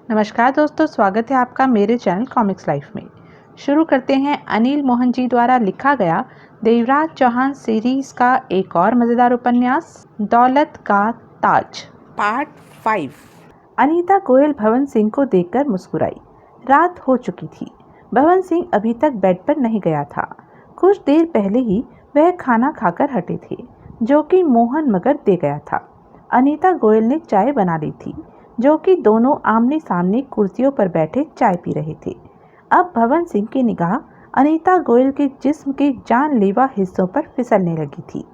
नमस्कार दोस्तों, स्वागत है आपका मेरे चैनल कॉमिक्स लाइफ में। शुरू करते हैं अनिल मोहन जी द्वारा लिखा गया देवराज चौहान सीरीज का एक और मज़ेदार उपन्यास दौलत का ताज पार्ट 5। अनीता गोयल भवन सिंह को देखकर मुस्कुराई। रात हो चुकी थी। भवन सिंह अभी तक बेड पर नहीं गया था। कुछ देर पहले ही वह खाना खाकर हटे थे, जो कि मोहन मगर दे गया था। अनीता गोयल ने चाय बना ली थी, जो कि दोनों आमने सामने कुर्सियों पर बैठे चाय पी रहे थे। अब भवन सिंह की निगाह अनीता गोयल के जिस्म के जानलेवा हिस्सों पर फिसलने लगी थी।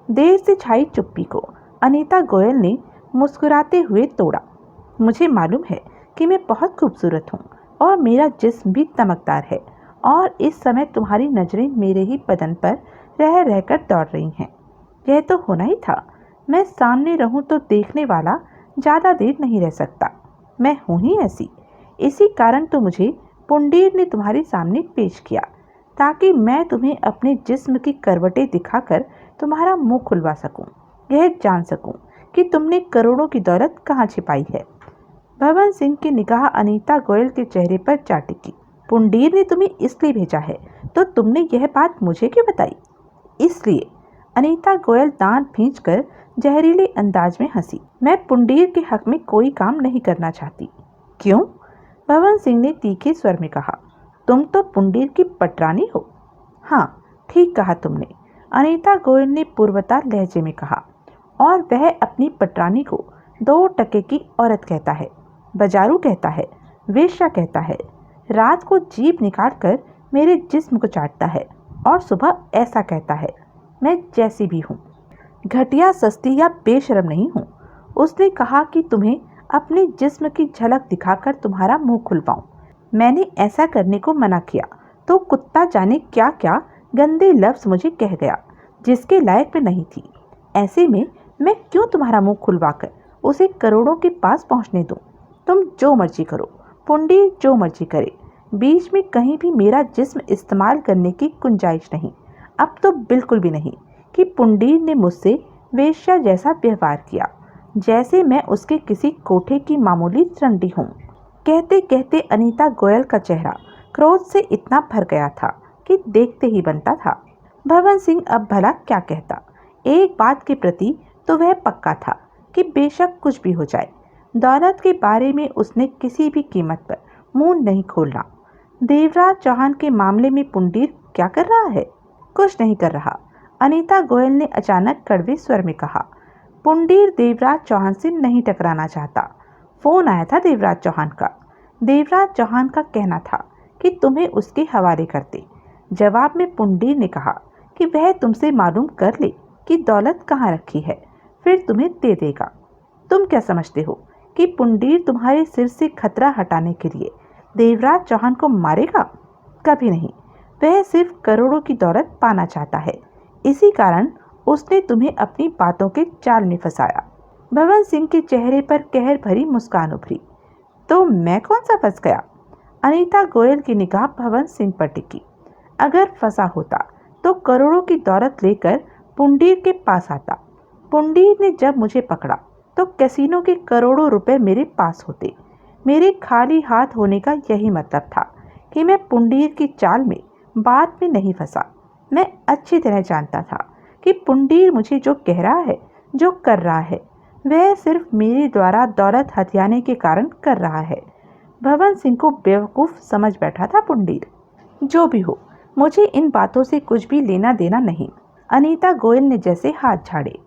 देर से छाई चुप्पी को अनीता गोयल ने मुस्कुराते हुए तोड़ा। मुझे मालूम है कि मैं बहुत खूबसूरत हूँ और मेरा जिस्म भी चमकदार है, और इस समय तुम्हारी नजरें मेरे ही बदन पर रह रहकर दौड़ रही हैं। यह तो होना ही था। मैं सामने रहूं तो देखने वाला ज़्यादा देर नहीं रह सकता। मैं हूँ ही ऐसी। इसी कारण तो मुझे पुंडीर ने तुम्हारे सामने पेश किया, ताकि मैं तुम्हें अपने जिस्म की करवटें दिखाकर तुम्हारा मुंह खुलवा सकूं, यह जान सकूं कि तुमने करोड़ों की दौलत कहाँ छिपाई है। भवन सिंह की निगाह अनीता गोयल के चेहरे पर जा टिकी। पुंडीर ने तुम्हें इसलिए भेजा है, तो तुमने यह बात मुझे क्यों बताई? इसलिए अनीता गोयल दांत भींचकर जहरीले अंदाज में हंसी। मैं पुंडीर के हक में कोई काम नहीं करना चाहती। क्यों? भवन सिंह ने तीखे स्वर में कहा। तुम तो पुंडीर की पटरानी हो। हाँ, ठीक कहा तुमने, अनीता गोयल ने पूर्वता लहजे में कहा। और वह अपनी पटरानी को 2 टके की औरत कहता है, बाजारू कहता है, वेश्या कहता है। रात को जीभ निकालकर मेरे जिस्म को चाटता है और सुबह ऐसा कहता है, मैं जैसी भी हूँ, घटिया, सस्ती या बेशर्म नहीं हूँ। उसने कहा कि तुम्हें अपने जिस्म की झलक दिखाकर तुम्हारा मुंह खुलवाऊं। मैंने ऐसा करने को मना किया तो कुत्ता जाने क्या क्या गंदे लफ्ज मुझे कह गया, जिसके लायक मैं नहीं थी। ऐसे में मैं क्यों तुम्हारा मुंह खुलवाकर उसे करोड़ों के पास पहुंचने दूं? तुम जो मर्जी करो, पुंडी जो मर्जी करे, बीच में कहीं भी मेरा जिस्म इस्तेमाल करने की गुंजाइश नहीं। अब तो बिल्कुल भी नहीं कि पुंडीर ने मुझसे वेश्या जैसा व्यवहार किया, जैसे मैं उसके किसी कोठे की मामूली रंडी हूँ। कहते कहते अनीता गोयल का चेहरा क्रोध से इतना भर गया था कि देखते ही बनता था। भवन सिंह अब भला क्या कहता। एक बात के प्रति तो वह पक्का था कि बेशक कुछ भी हो जाए, दौलत के बारे में उसने किसी भी कीमत पर मुंह नहीं खोलना। देवराज चौहान के मामले में पुंडीर क्या कर रहा है? कुछ नहीं कर रहा, अनीता गोयल ने अचानक कड़वे स्वर में कहा। पुंडीर देवराज चौहान से नहीं टकराना चाहता। फोन आया था देवराज चौहान का। देवराज चौहान का कहना था कि तुम्हें उसके हवाले करते। जवाब में पुंडीर ने कहा कि वह तुमसे मालूम कर ले कि दौलत कहाँ रखी है, फिर तुम्हें दे देगा। तुम क्या समझते हो कि पुंडीर तुम्हारे सिर से खतरा हटाने के लिए देवराज चौहान को मारेगा? कभी नहीं। वह सिर्फ करोड़ों की दौलत पाना चाहता है। इसी कारण उसने तुम्हें अपनी बातों के जाल में फंसाया। भवन सिंह के चेहरे पर कहर भरी मुस्कान उभरी। तो मैं कौन सा फंस गया? अनीता गोयल की निगाह भवन सिंह पर टिकी। अगर फंसा होता तो करोड़ों की दौलत लेकर पुंडीर के पास आता। पुंडीर ने जब मुझे पकड़ा तो कैसीनो के करोड़ों रुपए मेरे पास होते। मेरे खाली हाथ होने का यही मतलब था कि मैं पुंडीर की चाल में बात में नहीं फंसा। मैं अच्छी तरह जानता था कि पुंडीर मुझे जो कह रहा है, जो कर रहा है, वह सिर्फ मेरे द्वारा दौलत हथियाने के कारण कर रहा है। भवन सिंह को बेवकूफ़ समझ बैठा था पुंडीर। जो भी हो, मुझे इन बातों से कुछ भी लेना देना नहीं। अनीता गोयल ने जैसे हाथ झाड़े।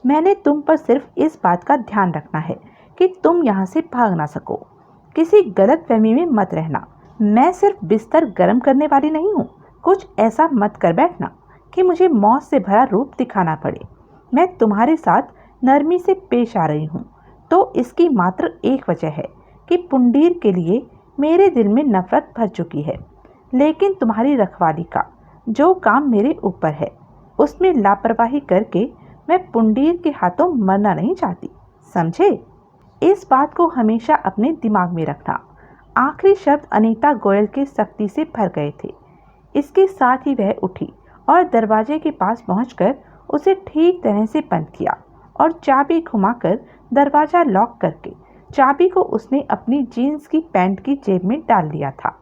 मैंने तुम पर सिर्फ इस बात का ध्यान रखना है कि तुम यहाँ से भाग ना सको। किसी गलतफहमी में मत रहना। मैं सिर्फ बिस्तर गर्म करने वाली नहीं हूँ। कुछ ऐसा मत कर बैठना कि मुझे मौत से भरा रूप दिखाना पड़े। मैं तुम्हारे साथ नरमी से पेश आ रही हूँ तो इसकी मात्र एक वजह है कि पुंडीर के लिए मेरे दिल में नफरत भर चुकी है। लेकिन तुम्हारी रखवाली का जो काम मेरे ऊपर है, उसमें लापरवाही करके मैं पुंडीर के हाथों मरना नहीं चाहती, समझे? इस बात को हमेशा अपने दिमाग में रखना। आखिरी शब्द अनीता गोयल के सख्ती से भर गए थे। इसके साथ ही वह उठी और दरवाजे के पास पहुंचकर उसे ठीक तरह से बंद किया और चाबी घुमाकर दरवाज़ा लॉक करके चाबी को उसने अपनी जीन्स की पैंट की जेब में डाल लिया था।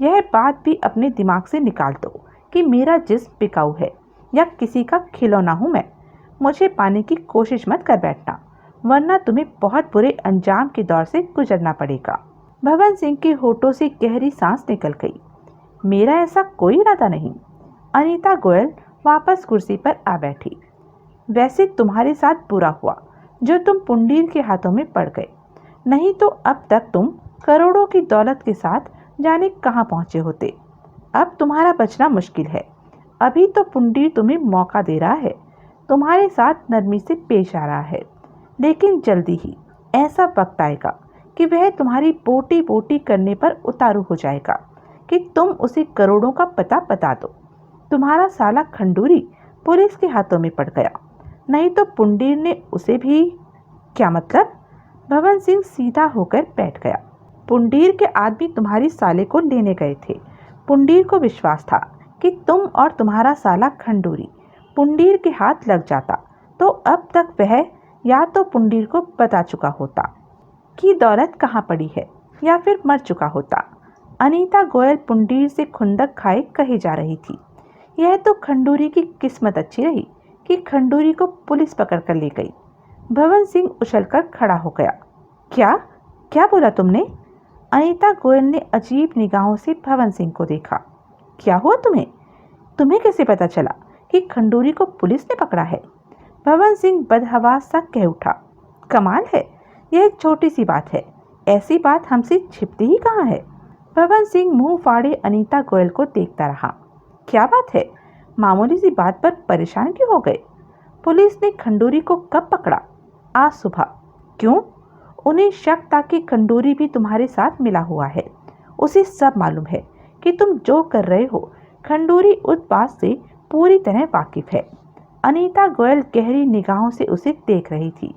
यह बात भी अपने दिमाग से निकाल दो कि मेरा जिस्म बिकाऊ है या किसी का खिलौना हूँ मैं। मुझे पाने की कोशिश मत कर बैठना, वरना तुम्हें बहुत बुरे अंजाम के दौर से गुजरना पड़ेगा। भवन सिंह के होठों से गहरी सांस निकल गई। मेरा ऐसा कोई इरादा नहीं। अनीता गोयल वापस कुर्सी पर आ बैठी। वैसे तुम्हारे साथ बुरा हुआ जो तुम पुंडीर के हाथों में पड़ गए, नहीं तो अब तक तुम करोड़ों की दौलत के साथ जाने कहाँ पहुंचे होते। अब तुम्हारा बचना मुश्किल है। अभी तो पुंडीर तुम्हें मौका दे रहा है, तुम्हारे साथ नरमी से पेश आ रहा है, लेकिन जल्दी ही ऐसा वक्त आएगा कि वह तुम्हारी बोटी बोटी करने पर उतारू हो जाएगा कि तुम उसे करोड़ों का पता बता दो। तुम्हारा साला खंडूरी पुलिस के हाथों में पड़ गया, नहीं तो पुंडीर ने उसे भी। क्या मतलब? भवन सिंह सीधा होकर बैठ गया। पुंडीर के आदमी तुम्हारी साले को लेने गए थे। पुंडीर को विश्वास था कि तुम और तुम्हारा साला खंडूरी पुंडीर के हाथ लग जाता तो अब तक वह या तो पुंडीर को बता चुका होता कि दौलत कहाँ पड़ी है, या फिर मर चुका होता। अनीता गोयल पुंडीर से खुंदक खाए कही जा रही थी। यह तो खंडूरी की किस्मत अच्छी रही कि खंडूरी को पुलिस पकड़ कर ले गई। भवन सिंह उछलकर खड़ा हो गया। क्या क्या बोला तुमने? अनीता गोयल ने अजीब निगाहों से भवन सिंह को देखा। क्या हुआ तुम्हें? तुम्हें कैसे पता चला कि खंडूरी को पुलिस ने पकड़ा है? भवन सिंह बदहवास सा कह उठा। कमाल है, यह एक छोटी सी बात है, ऐसी बात हमसे छिपती ही कहाँ है। भवन सिंह मुंह फाड़े अनीता गोयल को देखता रहा। क्या बात है? मामूली सी बात पर परेशान क्यों हो गए? पुलिस ने खंडूरी को कब पकड़ा? आज सुबह। क्यों? उन्हें शक था कि खंडूरी भी तुम्हारे साथ मिला हुआ है। उसे सब मालूम है कि तुम जो कर रहे हो। खंडूरी उस बात से पूरी तरह वाकिफ है। अनीता गोयल गहरी निगाहों से उसे देख रही थी।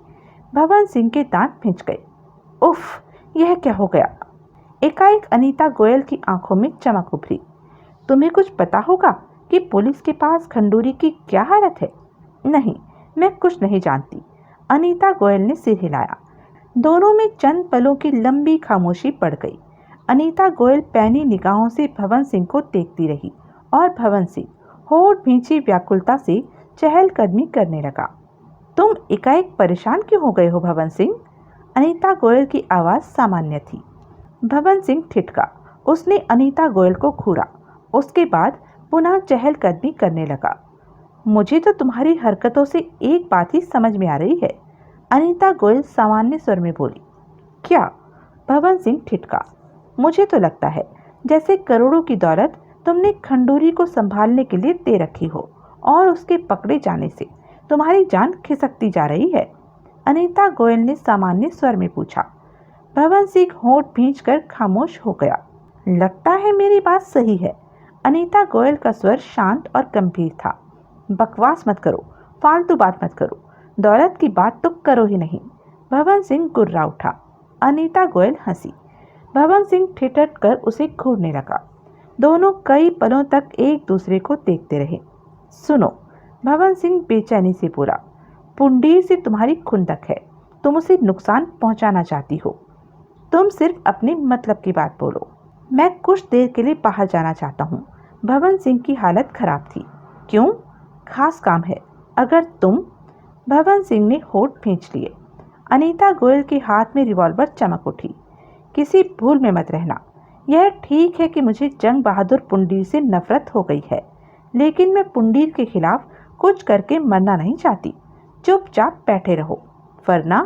भवन सिंह के दांत भिंच गए। उफ, यह क्या हो गया? एकाएक अनीता गोयल की आंखों में चमक उभरी। तुम्हें कुछ पता होगा कि पुलिस के पास खंडूरी की क्या हालत है? नहीं, मैं कुछ नहीं जानती। अनीता गोयल ने सिर हिलाया। दोनों में चंद पलों की लंबी खामोशी पड़ गई। अनीता गोयल पैनी निगाहों से भवन सिंह को देखती रही और भवन सिंह होठ भींची व्याकुलता से चहलकदमी करने लगा। तुम एकाएक परेशान क्यों हो गए हो भवन सिंह? अनीता गोयल की आवाज़ सामान्य थी। भवन सिंह ठिठका। उसने अनीता गोयल को घूरा, उसके बाद पुनः चहलकदमी करने लगा। मुझे तो तुम्हारी हरकतों से एक बात ही समझ में आ रही है, अनीता गोयल सामान्य स्वर में बोली। क्या? भवन सिंह ठिठका। मुझे तो लगता है जैसे करोड़ों की दौलत तुमने खंडूरी को संभालने के लिए दे रखी हो और उसके पकड़े जाने से तुम्हारी जान खिसकती जा रही है, अनीता गोयल ने सामान्य स्वर में पूछा। भवन सिंह होठ भींचकर खामोश हो गया। लगता है मेरी बात सही है। अनीता गोयल का स्वर शांत और गंभीर था। बकवास मत करो, फालतू बात मत करो, दौलत की बात तो करो ही नहीं। भवन सिंह गुर्रा उठा। अनीता गोयल हंसी। भवन सिंह ठिठक कर उसे घूरने लगा। दोनों कई पलों तक एक दूसरे को देखते रहे। सुनो, भवन सिंह बेचैनी से बोला, पुंडीर से तुम्हारी खुंदक है, तुम उसे नुकसान पहुंचाना चाहती हो। तुम सिर्फ अपने मतलब की बात बोलो। मैं कुछ देर के लिए बाहर जाना चाहता हूँ। भवन सिंह की हालत खराब थी। क्यों? खास काम है। अगर तुम। भवन सिंह ने होठ खींच लिए। अनीता गोयल के हाथ में रिवॉल्वर चमक उठी। किसी भूल में मत रहना। यह ठीक है कि मुझे जंग बहादुर पुंडीर से नफरत हो गई है, लेकिन मैं पुंडीर के खिलाफ कुछ करके मरना नहीं चाहती। चुपचाप बैठे रहो, वरना।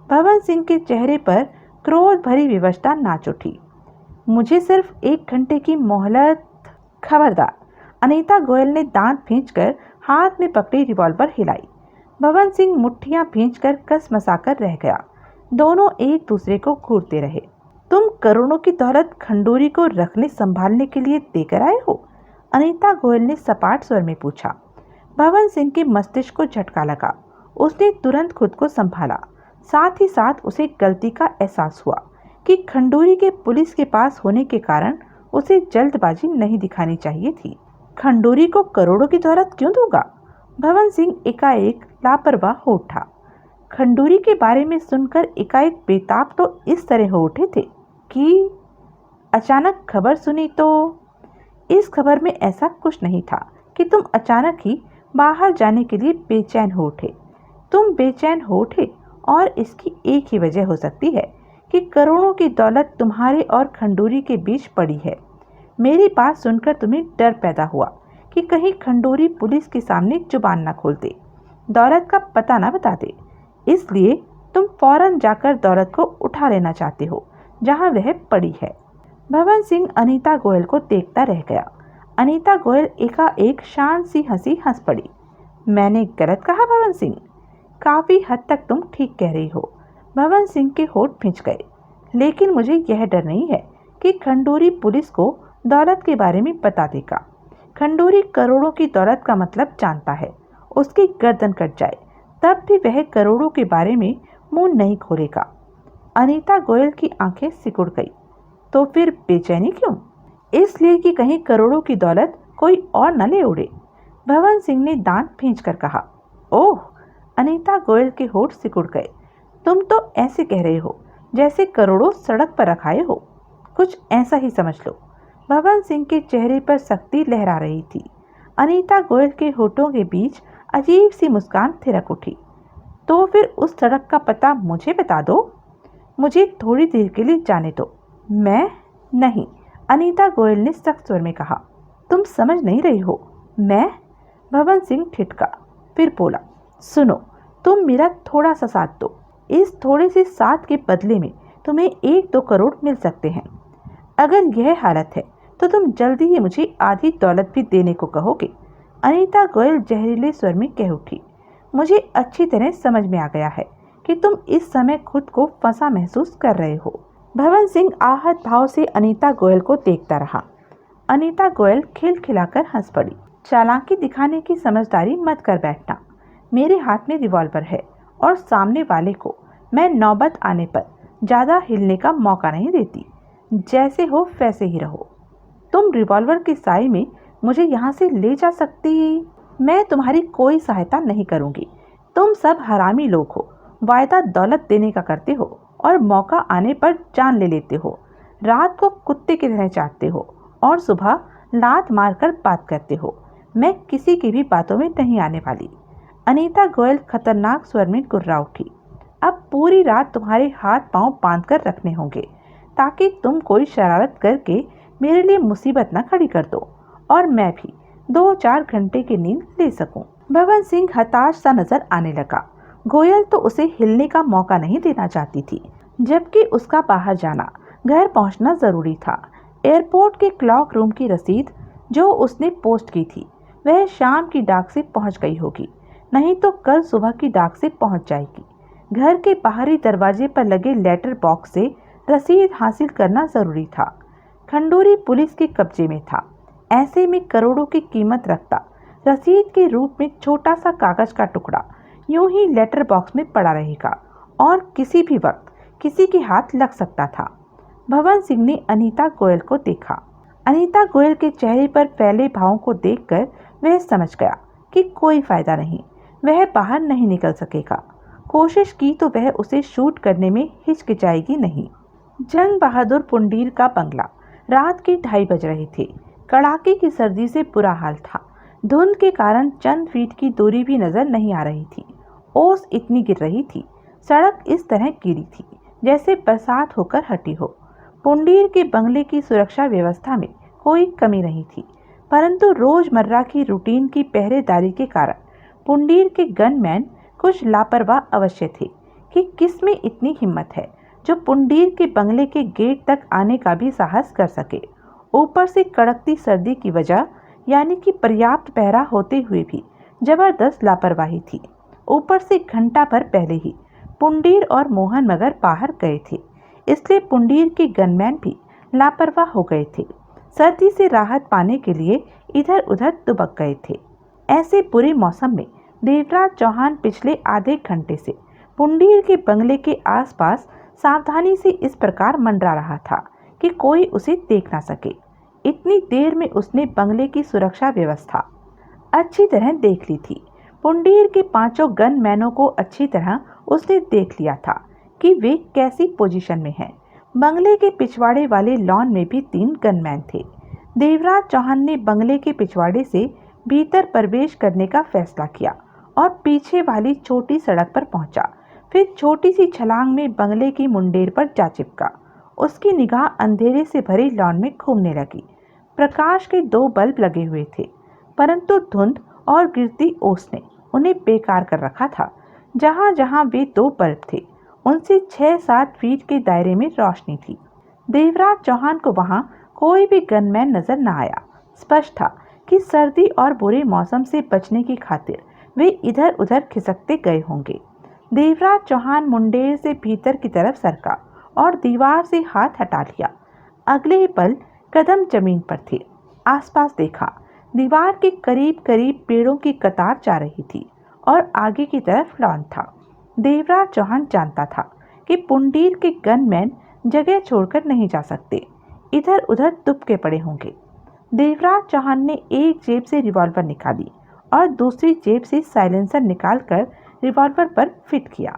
भवन सिंह के चेहरे पर क्रोध भरी विवशता नाच उठी। मुझे सिर्फ 1 घंटे की मोहलत। खबरदार। अनीता गोयल ने दांत भींचकर हाथ में पकड़ी रिवॉल्वर हिलाई। भवन सिंह मुट्ठियां भींचकर कसमसाकर रह गया। दोनों एक दूसरे को घूरते रहे। तुम करोड़ों की दौलत खंडूरी को रखने संभालने के लिए देकर आए हो? अनीता गोयल ने सपाट स्वर में पूछा। भवन सिंह के मस्तिष्क को झटका लगा। उसने तुरंत खुद को संभाला। साथ ही साथ उसे गलती का एहसास हुआ कि खंडूरी के पुलिस के पास होने के कारण उसे जल्दबाजी नहीं दिखानी चाहिए थी। खंडूरी को करोड़ों की दौलत क्यों दूंगा? भवन सिंह एकाएक लापरवाह हो उठा। खंडूरी के बारे में सुनकर एकाएक बेताब तो इस तरह हो उठे थे कि अचानक खबर सुनी तो इस खबर में ऐसा कुछ नहीं था कि तुम अचानक ही बाहर जाने के लिए बेचैन हो उठे। तुम बेचैन हो उठे और इसकी एक ही वजह हो सकती है कि करोड़ों की दौलत तुम्हारे और खंडूरी के बीच पड़ी है। मेरी बात सुनकर तुम्हें डर पैदा हुआ कि कहीं खंडूरी पुलिस के सामने जुबान न खोल दे, दौलत का पता न बता दे। इसलिए तुम फौरन जाकर दौलत को उठा लेना चाहते हो जहां वह पड़ी है। भवन सिंह अनीता गोयल को देखता रह गया। अनीता गोयल एकाएक शांत सी हंसी हंस पड़ी। मैंने गलत कहा भवन सिंह? काफी हद तक तुम ठीक कह रही हो। भवन सिंह के होठ खिंच गए। लेकिन मुझे यह डर नहीं है कि खंडूरी पुलिस को दौलत के बारे में बता देगा। खंडूरी करोड़ों की दौलत का मतलब जानता है। उसकी गर्दन कट जाए तब भी वह करोड़ों के बारे में मुंह नहीं खोलेगा। अनीता गोयल की आंखें सिकुड़ गई। तो फिर बेचैनी क्यों? इसलिए कि कहीं करोड़ों की दौलत कोई और न ले उड़े। भवन सिंह ने दांत खींचकर कहा। ओह! अनीता गोयल के होठ सिकुड़ गए। तुम तो ऐसे कह रहे हो जैसे करोड़ों सड़क पर रखाए हो। कुछ ऐसा ही समझ लो। भवन सिंह के चेहरे पर सख्ती लहरा रही थी। अनीता गोयल के होठों के बीच अजीब सी मुस्कान थिरक उठी। तो फिर उस सड़क का पता मुझे बता दो। मुझे थोड़ी देर के लिए जाने दो। मैं नहीं, अनीता गोयल ने सख्त स्वर में कहा। तुम समझ नहीं रही हो। मैं? भवन सिंह ठिठका, फिर बोला, सुनो, तुम मेरा थोड़ा सा साथ दो। इस थोड़े से साथ के बदले में तुम्हें 1-2 करोड़ मिल सकते हैं। अगर यह हालत है तो तुम जल्दी ही मुझे आधी दौलत भी देने को कहोगे। अनीता गोयल जहरीले स्वर में कह उठी। मुझे अच्छी तरह समझ में आ गया है कि तुम इस समय खुद को फंसा महसूस कर रहे हो। भवन सिंह आहत भाव से अनीता गोयल को देखता रहा। अनीता गोयल खिलखिलाकर हंस पड़ी। चालाकी दिखाने की समझदारी मत कर बैठना। मेरे हाथ में रिवॉल्वर है और सामने वाले को मैं नौबत आने पर ज़्यादा हिलने का मौका नहीं देती। जैसे हो वैसे ही रहो। तुम रिवॉल्वर के साए में मुझे यहाँ से ले जा सकती। मैं तुम्हारी कोई सहायता नहीं करूँगी। तुम सब हरामी लोग हो। वायदा दौलत देने का करते हो और मौका आने पर जान ले लेते हो। रात को कुत्ते की तरह चाटते हो और सुबह लात मारकर बात करते हो। मैं किसी की भी बातों में नहीं आने वाली। अनीता गोयल खतरनाक स्वर में गुर्रा उठी। अब पूरी रात तुम्हारे हाथ पांव बांधकर रखने होंगे ताकि तुम कोई शरारत करके मेरे लिए मुसीबत न खड़ी कर दो और मैं भी 2-4 घंटे की नींद ले सकूं। भवन सिंह हताश सा नजर आने लगा। गोयल तो उसे हिलने का मौका नहीं देना चाहती थी, जबकि उसका बाहर जाना, घर पहुंचना जरूरी था। एयरपोर्ट के क्लॉक रूम की रसीद जो उसने पोस्ट की थी वह शाम की डाक से पहुंच गई होगी, नहीं तो कल सुबह की डाक से पहुंच जाएगी। घर के बाहरी दरवाजे पर लगे लेटर बॉक्स से रसीद हासिल करना जरूरी था। खंडूरी पुलिस के कब्जे में था। ऐसे में करोड़ों की कीमत रखता रसीद के रूप में छोटा सा कागज का टुकड़ा यूं ही लेटर बॉक्स में पड़ा रहेगा और किसी भी वक्त किसी के हाथ लग सकता था। भवन सिंह ने अनीता गोयल को देखा। अनीता गोयल के चेहरे पर फैले भावों को देखकर वह समझ गया कि कोई फायदा नहीं, वह बाहर नहीं निकल सकेगा। कोशिश की तो वह उसे शूट करने में हिचकिचाएगी नहीं। जंग बहादुर पुंडीर का बंगला। रात के 2:30 बज रहे थे। कड़ाके की सर्दी से बुरा हाल था। धुंध के कारण चंद फीट की दूरी भी नजर नहीं आ रही थी। ओस इतनी गिर रही थी, सड़क इस तरह गिरी थी जैसे बरसात होकर हटी हो। पुंडीर के बंगले की सुरक्षा व्यवस्था में कोई कमी नहीं थी, परंतु रोजमर्रा की रूटीन की पहरेदारी के कारण पुंडीर के गनमैन कुछ लापरवाह अवश्य थे कि किसमें इतनी हिम्मत है जो पुंडीर के बंगले के गेट तक आने का भी साहस कर सके। ऊपर से कड़कती सर्दी की वजह यानी कि पर्याप्त पहरा होते हुए भी जबरदस्त लापरवाही थी। ऊपर से घंटा भर पहले ही पुंडीर और मोहन मगर बाहर गए थे, इसलिए पुंडीर के गनमैन भी लापरवाह हो गए थे। सर्दी से राहत पाने के लिए इधर उधर दुबक गए थे। ऐसे बुरे मौसम में देवराज चौहान पिछले आधे घंटे से पुंडीर के बंगले के आसपास सावधानी से इस प्रकार मंडरा रहा था कि कोई उसे देख ना सके। इतनी देर में उसने बंगले की सुरक्षा व्यवस्था अच्छी तरह देख ली थी। पुंडीर के 5 गनमैनों को अच्छी तरह उसने देख लिया था कि वे कैसी पोजीशन में हैं। बंगले के पिछवाड़े वाले लॉन में भी 3 गनमैन थे। देवराज चौहान ने बंगले के पिछवाड़े से भीतर प्रवेश करने का फैसला किया और पीछे वाली छोटी सड़क पर पहुंचा। फिर छोटी सी छलांग में बंगले की मुंडेर पर जा चिपका। उसकी निगाह अंधेरे से भरे लॉन में घूमने लगी। प्रकाश के 2 बल्ब लगे हुए थे, परंतु धुंध और गिरती ओस ने उन्हें बेकार कर रखा था। जहां जहां वे 2 बल्ब थे, उनसे 6-7 फीट के दायरे में रोशनी थी। देवराज चौहान को वहां कोई भी गनमैन नजर न आया। स्पष्ट था कि सर्दी और बुरे मौसम से बचने की खातिर वे इधर उधर खिसकते गए होंगे। देवराज चौहान मुंडेर से भीतर की तरफ सरका और दीवार से हाथ हटा लिया। अगले ही पल कदम जमीन पर थे। आसपास देखा, दीवार के करीब करीब पेड़ों की कतार जा रही थी और आगे की तरफ लॉन था। देवराज चौहान जानता था कि पुंडीर के गनमैन जगह छोड़कर नहीं जा सकते, इधर उधर दुबके पड़े होंगे। देवराज चौहान ने एक जेब से रिवॉल्वर निकाली और दूसरी जेब से साइलेंसर निकालकर रिवॉल्वर पर फिट किया।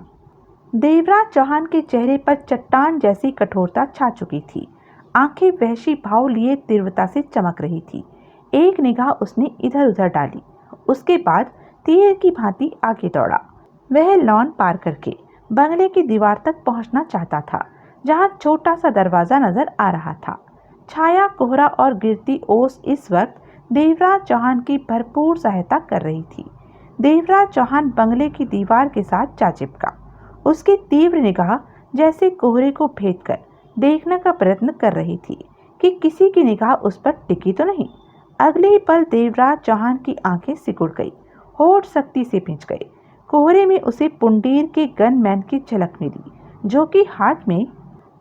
देवराज चौहान के चेहरे पर चट्टान जैसी कठोरता छा चुकी थी। आंखें वहशी भाव लिए तीव्रता से चमक रही थी। एक निगाह उसने इधर उधर डाली, उसके बाद तीर की भांति आगे दौड़ा। वह लॉन पार करके बंगले की दीवार तक पहुंचना चाहता था, जहां छोटा सा दरवाजा नजर आ रहा था। छाया, कोहरा और गिरती ओस इस वक्त देवराज चौहान की भरपूर सहायता कर रही थी। देवराज चौहान बंगले की दीवार के साथ जा चिपका। उसकी तीव्र निगाह जैसे कोहरे को भेद कर देखने का प्रयत्न कर रही थी कि किसी की निगाह उस पर टिकी तो नहीं। अगले ही पल देवराज चौहान की आंखें सिकुड़ गई, होठ सख्ती से पिंच गए। कोहरे में उसे पुंडीर के गनमैन की झलक मिली, जो कि हाथ में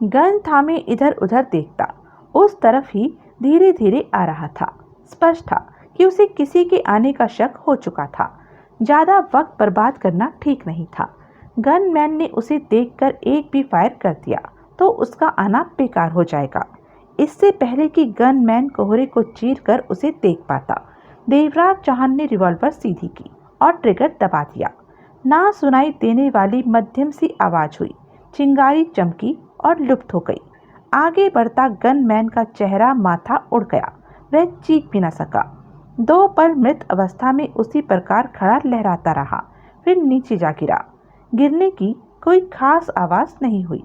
गन थामे इधर उधर देखता उस तरफ ही धीरे धीरे आ रहा था। स्पष्ट था कि उसे किसी के आने का शक हो चुका था। ज्यादा वक्त बर्बाद करना ठीक नहीं था। गनमैन ने उसे देखकर एक भी फायर कर दिया तो उसका आना बेकार हो जाएगा। इससे पहले कि गनमैन कोहरे को चीरकर उसे देख पाता, देवराज चौहान ने रिवॉल्वर सीधी की और ट्रिगर दबा दिया। ना सुनाई देने वाली मध्यम सी आवाज हुई, चिंगारी चमकी और लुप्त हो गई। आगे बढ़ता गनमैन का चेहरा माथा उड़ गया, वह चीख भी न सका। 2 पल मृत अवस्था में उसी प्रकार खड़ा लहराता रहा, फिर नीचे जा गिरा। गिरने की कोई खास आवाज नहीं हुई।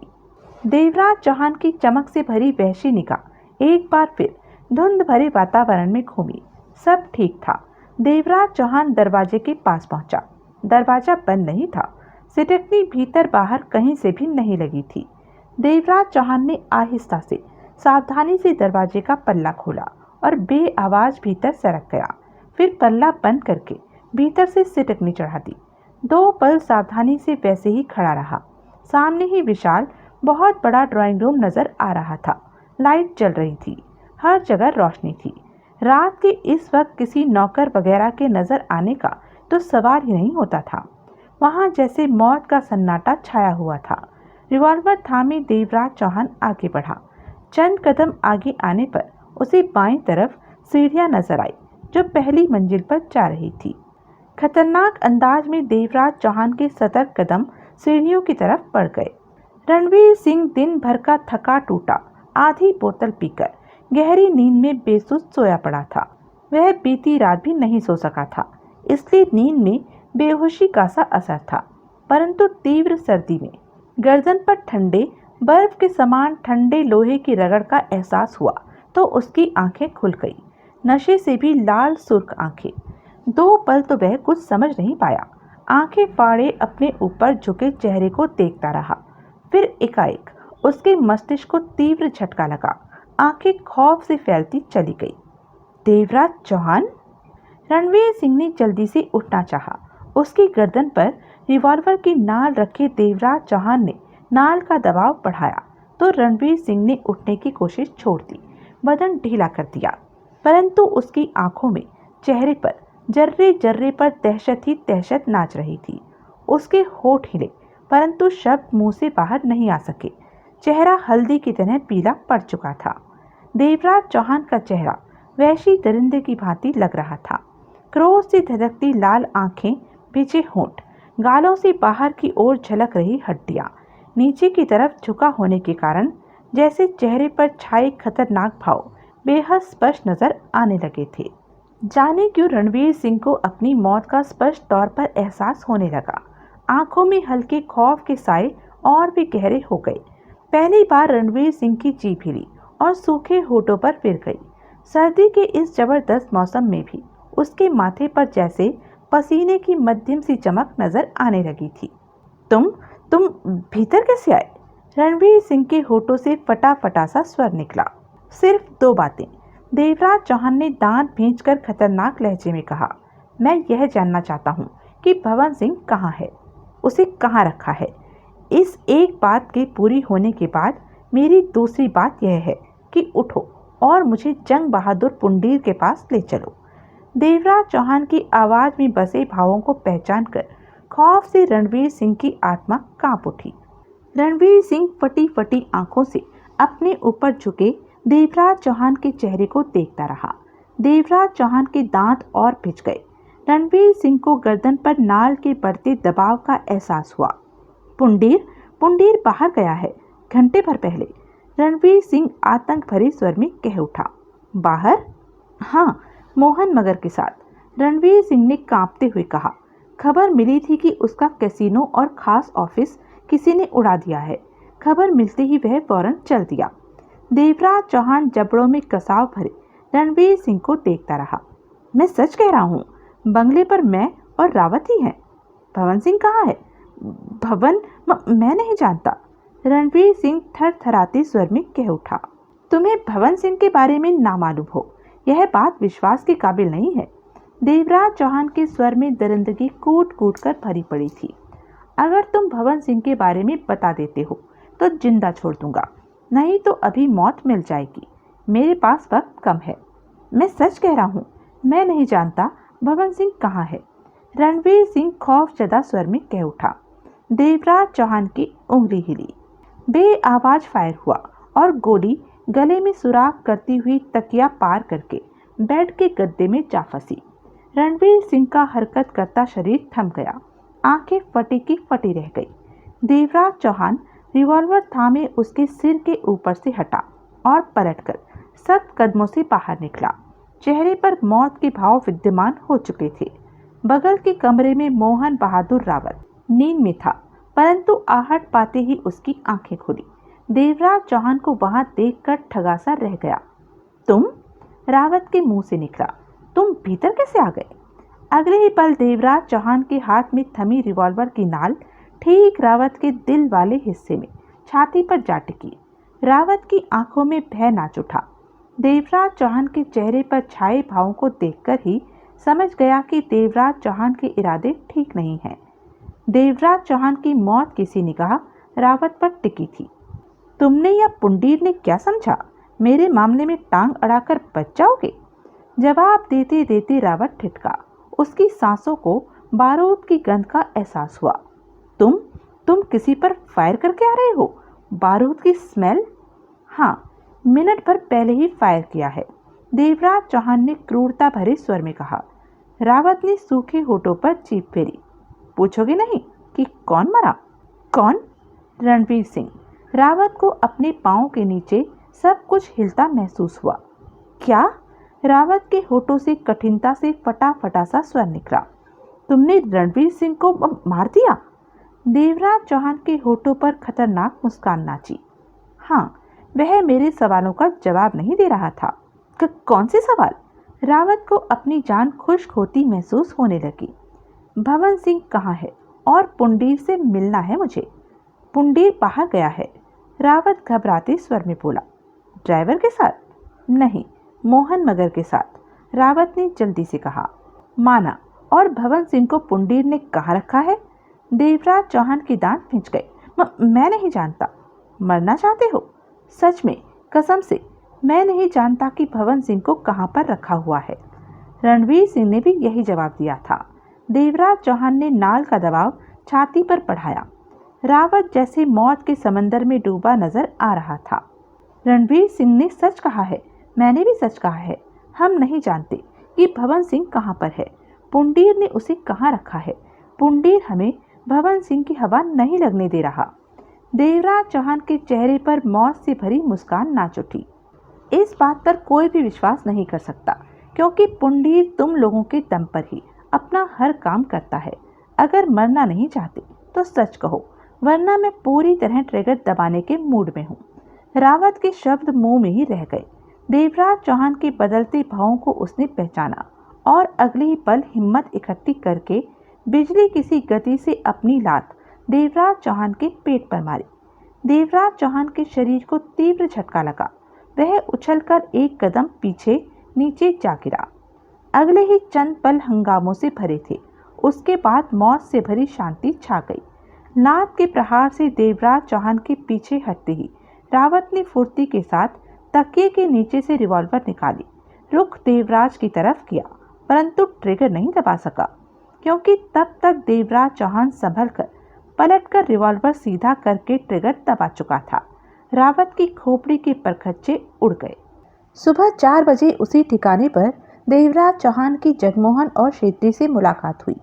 देवराज चौहान की चमक से भरी वहशी निगाह एक बार फिर धुंध भरे वातावरण में घूमी। सब ठीक था। देवराज चौहान दरवाजे के पास पहुंचा। दरवाजा बंद नहीं था। सिटकनी भीतर बाहर कहीं से भी नहीं लगी थी। देवराज चौहान ने आहिस्ता से सावधानी से दरवाजे का पल्ला खोला और बेआवाज भीतर सरक गया। फिर पल्ला बंद करके भीतर से सिटकनी चढ़ा दी। 2 पल सावधानी से वैसे ही खड़ा रहा। सामने ही विशाल बहुत बड़ा ड्राइंग रूम नजर आ रहा था। लाइट जल रही थी, हर जगह रोशनी थी। रात के इस वक्त किसी नौकर वगैरह के नजर आने का तो सवाल ही नहीं होता था। वहां जैसे मौत का सन्नाटा छाया हुआ था। रिवॉल्वर थामे देवराज चौहान आगे बढ़ा। चंद कदम आगे आने पर उसे बाईं तरफ सीढ़ियां नजर आई, जो पहली मंजिल पर जा रही थी। खतरनाक अंदाज में देवराज चौहान के सतर्क कदम सीढ़ियों की तरफ बढ़ गए। रणवीर सिंह दिन भर का थका टूटा आधी बोतल पीकर गहरी नींद में बेसुध सोया पड़ा था। वह बीती रात भी नहीं सो सका था, इसलिए नींद में बेहोशी का सा असर था। परंतु तीव्र सर्दी में गर्दन पर ठंडे बर्फ के समान ठंडे लोहे की रगड़ का एहसास हुआ तो उसकी आंखें खुल गई। नशे से भी लाल सुर्ख आंखें। 2 पल तो वह कुछ समझ नहीं पाया। आंखें फाड़े अपने ऊपर झुके चेहरे को देखता रहा। फिर एकाएक उसके मस्तिष्क को तीव्र झटका लगा। आंखें खौफ से फैलती चली गई। देवराज चौहान? रणवीर सिंह ने जल्दी से उठना चाहा। उसकी गर्दन पर रिवॉल्वर की नाल रखे देवराज चौहान ने नाल का दबाव बढ़ाया तो रणवीर सिंह ने उठने की कोशिश छोड़ दी, बदन ढीला कर दिया। परंतु उसकी आंखों में, चेहरे पर जर्रे जर्रे पर दहशत ही दहशत नाच रही थी। उसके होठ हिले, परंतु शब्द मुंह से बाहर नहीं आ सके। चेहरा हल्दी की तरह पीला पड़ चुका था। देवराज चौहान का चेहरा वहशी दरिंदे की भांति लग रहा था। क्रोध से धधकती लाल आंखें, भिजे होंठ, गालों से बाहर की ओर झलक रही हड्डियां नीचे की तरफ झुका होने के कारण जैसे चेहरे पर छाए खतरनाक भाव बेहद स्पष्ट नजर आने लगे थे। जाने क्यों रणवीर सिंह को अपनी मौत का स्पष्ट तौर पर एहसास होने लगा। आंखों में हल्के खौफ के साए और भी गहरे हो गए। पहली बार रणवीर सिंह की जीभ हिली और सूखे होठों पर फिर गई। सर्दी के इस जबरदस्त मौसम में भी उसके माथे पर जैसे पसीने की मध्यम सी चमक नजर आने लगी थी। तुम भीतर कैसे आए? रणवीर सिंह के होठों से फटा सा स्वर निकला। सिर्फ 2 बातें, देवराज चौहान ने दांत भींचकर खतरनाक लहजे में कहा। मैं यह जानना चाहता हूँ कि भवन सिंह कहाँ है, उसे कहाँ रखा है। इस एक बात के पूरी होने के बाद मेरी दूसरी बात यह है कि उठो और मुझे जंग बहादुर पुंडीर के पास ले चलो। देवराज चौहान की आवाज में बसे भावों को पहचानकर खौफ से रणवीर सिंह की आत्मा कांप उठी। रणवीर सिंह फटी आंखों से अपने ऊपर झुके देवराज चौहान के चेहरे को देखता रहा। देवराज चौहान के दांत और भिज गए। रणवीर सिंह को गर्दन पर नाल के बढ़ते दबाव का एहसास हुआ। पुंडीर बाहर गया है, घंटे भर पहले। रणवीर सिंह आतंक भरे स्वर में कह उठा। बाहर? हाँ, मोहन मगर के साथ, रणवीर सिंह ने कांपते हुए कहा। खबर मिली थी कि उसका कैसीनो और खास ऑफिस किसी ने उड़ा दिया है। खबर मिलते ही वह फौरन चल दिया। देवराज चौहान जबड़ों में कसाव भरे रणवीर सिंह को देखता रहा। मैं सच कह रहा हूँ, बंगले पर मैं और रावत ही हैं। भवन सिंह कहाँ है? मैं नहीं जानता। रणवीर सिंह थरथराते स्वर में कह उठा। तुम्हें भवन सिंह के बारे में ना मालूम हो, यह बात विश्वास के काबिल नहीं है। देवराज चौहान के स्वर में दरिंदगी कूट कर भरी पड़ी थी। अगर तुम भवन सिंह के बारे में बता देते हो तो जिंदा छोड़ दूंगा, नहीं तो अभी मौत मिल जाएगी। मेरे पास वक्त कम है। मैं सच कह रहा हूँ, मैं नहीं जानता भवन सिंह कहाँ है। रणवीर सिंह खौफजदा स्वर में कह उठा। देवराज चौहान की उंगली हिली। बे आवाज फायर हुआ और गोली गले में सुराख करती हुई तकिया पार करके बेड के गद्दे में जा फंसी। रणवीर सिंह का हरकत करता शरीर थम गया। आंखें फटी की फटी रह गई। देवराज चौहान रिवॉल्वर थामे उसके सिर के ऊपर से हटा और पलटकर 7 कदमों से बाहर निकला। चेहरे पर मौत के भाव विद्यमान हो चुके थे। बगल के कमरे में मोहन बहादुर रावत नींद में था, परंतु आहट पाते ही उसकी आंखें खुली। देवराज चौहान को वहां देखकर ठगासा रह गया। तुम? रावत के मुंह से निकला। तुम भीतर कैसे आ गए? अगले ही पल देवराज चौहान के हाथ में थमी रिवॉल्वर की नाल ठीक रावत के दिल वाले हिस्से में छाती पर जा टिकी। रावत की आंखों में भय नाच उठा। देवराज चौहान के चेहरे पर छाए भावों को देखकर ही समझ गया कि देवराज चौहान के इरादे ठीक नहीं हैं। देवराज चौहान की मौत किसी निगाह रावत पर टिकी थी। तुमने या पुंडीर ने क्या समझा? मेरे मामले में टांग अड़ाकर बच जाओगे? जवाब देते देते रावत ठिठका। उसकी सांसों को बारूद की गंध का एहसास हुआ। तुम किसी पर फायर करके आ रहे हो? बारूद की स्मेल? हाँ, मिनट भर पहले ही फायर किया है, देवराज चौहान ने क्रूरता भरे स्वर में कहा। रावत ने सूखे होठों पर जीभ फेरी। पूछोगे नहीं कि कौन मरा? कौन? रणवीर सिंह। रावत को अपने पांव के नीचे सब कुछ हिलता महसूस हुआ। क्या? रावत के होठों से कठिनता से फटा सा स्वर निकला। तुमने रणवीर सिंह को मार दिया? देवराज चौहान के होठों पर खतरनाक मुस्कान नाची। हाँ, वह मेरे सवालों का जवाब नहीं दे रहा था। कौन से सवाल? रावत को अपनी जान खुश्क होती महसूस होने लगी। भवन सिंह कहाँ है और पुंडीर से मिलना है मुझे। पुंडीर बाहर गया है, रावत घबराते स्वर में बोला। ड्राइवर के साथ? नहीं, मोहन मगर के साथ, रावत ने जल्दी से कहा। माना। और भवन सिंह को पुंडीर ने कहाँ रखा है? देवराज चौहान के दांत भिंच गए। मैं नहीं जानता। मरना चाहते हो? सच में, कसम से, मैं नहीं जानता कि भवन सिंह को कहाँ पर रखा हुआ है। रणवीर सिंह ने भी यही जवाब दिया था। देवराज चौहान ने नाल का दबाव छाती पर बढ़ाया। रावत जैसे मौत के समंदर में डूबा नजर आ रहा था। रणवीर सिंह ने सच कहा है, मैंने भी सच कहा है। हम नहीं जानते कि भवन सिंह कहाँ पर है। पुंडीर ने उसे कहाँ रखा है। पुंडीर हमें भवन सिंह की हवा नहीं लगने दे रहा। देवराज चौहान के चेहरे पर मौत से भरी मुस्कान नाच उठी। इस बात पर कोई भी विश्वास नहीं कर सकता, क्योंकि पुंडीर तुम लोगों के दम पर ही अपना हर काम करता है। अगर मरना नहीं चाहते तो सच कहो, वरना मैं पूरी तरह ट्रिगर दबाने के मूड में हूँ। रावत के शब्द मुंह में ही रह गए। देवराज चौहान के बदलते भावों को उसने पहचाना और अगले ही पल हिम्मत इकट्ठी करके बिजली किसी गति से अपनी लात देवराज चौहान के पेट पर मारी। देवराज चौहान के शरीर को तीव्र झटका लगा। वह उछलकर एक कदम पीछे नीचे जा गिरा। अगले ही चंद पल हंगामों से भरे थे। उसके बाद मौत से भरी शांति छा गई। लात के प्रहार से देवराज चौहान के पीछे हटते ही रावत ने फुर्ती के साथ तकिए के नीचे से रिवॉल्वर निकाली। रुख देवराज की तरफ किया, परंतु ट्रिगर नहीं दबा सका, क्योंकि तब तक देवराज चौहान संभलकर पलटकर रिवॉल्वर सीधा करके ट्रिगर दबा चुका था। रावत की खोपड़ी के परखच्चे उड़ गए। सुबह 4 बजे उसी ठिकाने पर देवराज चौहान की जगमोहन और क्षेत्री से मुलाकात हुई।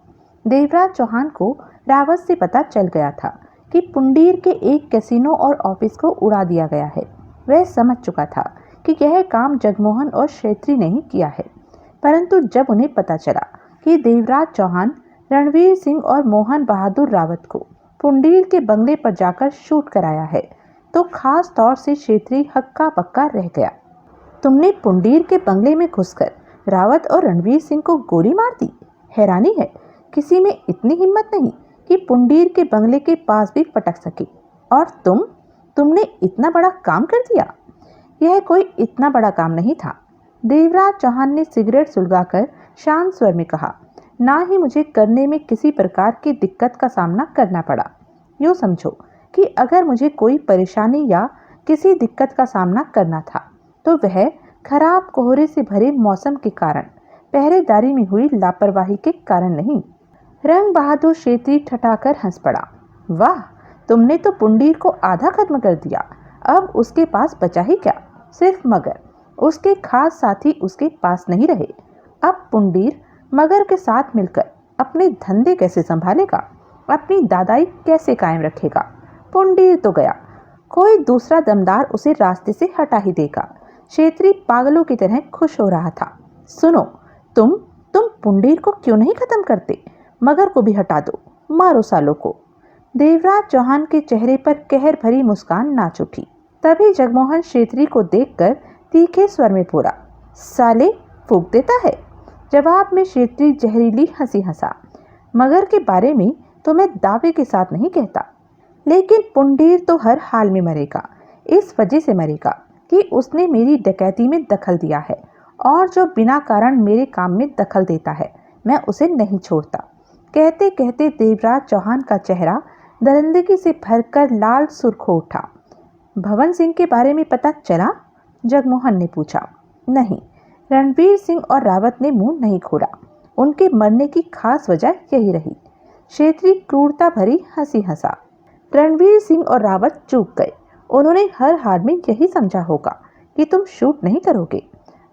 देवराज चौहान को रावत से पता चल गया था कि पुंडीर के एक कैसीनो और ऑफिस को उड़ा दिया गया है। वह समझ चुका था कि यह काम जगमोहन और क्षेत्री ने ही किया है, परंतु जब उन्हें पता चला कि देवराज चौहान रणवीर सिंह और मोहन बहादुर रावत को पुंडीर के बंगले पर जाकर शूट कराया है, तो खास तौर से क्षेत्री हक्का बक्का रह गया। तुमने पुंडीर के बंगले में घुसकर रावत और रणवीर सिंह को गोली मार दी? हैरानी है, किसी में इतनी हिम्मत नहीं कि पुंडीर के बंगले के पास भी पटक सके। और तुमने इतना बड़ा काम कर दिया? यह कोई इतना बड़ा काम नहीं था। देवराज चौहान ने सिगरेट सुलगाकर शांत स्वर में कहा। ना ही मुझे करने में किसी प्रकार की दिक्कत का सामना करना पड़ा। यूँ समझो कि अगर मुझे कोई परेशानी या किसी दिक्कत का सामना करना था तो वह खराब कोहरे से भरे मौसम के कारण, पहरेदारी में हुई लापरवाही के कारण नहीं। रंग बहादुर क्षेत्री ठठाकर हंस पड़ा। वाह, तुमने तो पुंडीर को आधा खत्म कर दिया। अब उसके पास बचा ही क्या? सिर्फ मगर। उसके खास साथी उसके पास नहीं रहे। अब पुंडीर मगर के साथ मिलकर अपने धंधे कैसे संभालेगा, अपनी दादाई कैसे कायम रखेगा? पुंडीर तो गया, कोई दूसरा दमदार उसे रास्ते से हटा ही देगा। क्षेत्री पागलों की तरह खुश हो रहा था। सुनो, तुम पुंडीर को क्यों नहीं खत्म करते? मगर को भी हटा दो, मारो सालों को। देवराज चौहान के चेहरे पर कहर भरी मुस्कान नाच उठी। तभी जगमोहन क्षेत्री को देखकर तीखे स्वर में बोला, साले फूंक देता है। जवाब में क्षेत्री जहरीली हंसी हंसा। मगर के बारे में तो मैं दावे के साथ नहीं कहता, लेकिन पुंडीर तो हर हाल में मरेगा। इस वजह से मरेगा कि उसने मेरी डकैती में दखल दिया है, और जो बिना कारण मेरे काम में दखल देता है मैं उसे नहीं छोड़ता। कहते कहते देवराज चौहान का चेहरा दरिंदगी से भरकर लाल सुर्ख हो उठा। भवन सिंह के बारे में पता चला? जगमोहन ने पूछा। नहीं, रणवीर सिंह और रावत ने मुंह नहीं खोला। उनके मरने की खास वजह यही रही। क्षेत्री क्रूरता भरी हंसी हंसा। रणवीर सिंह और रावत चूक गए। उन्होंने हर हाल में यही समझा होगा कि तुम शूट नहीं करोगे।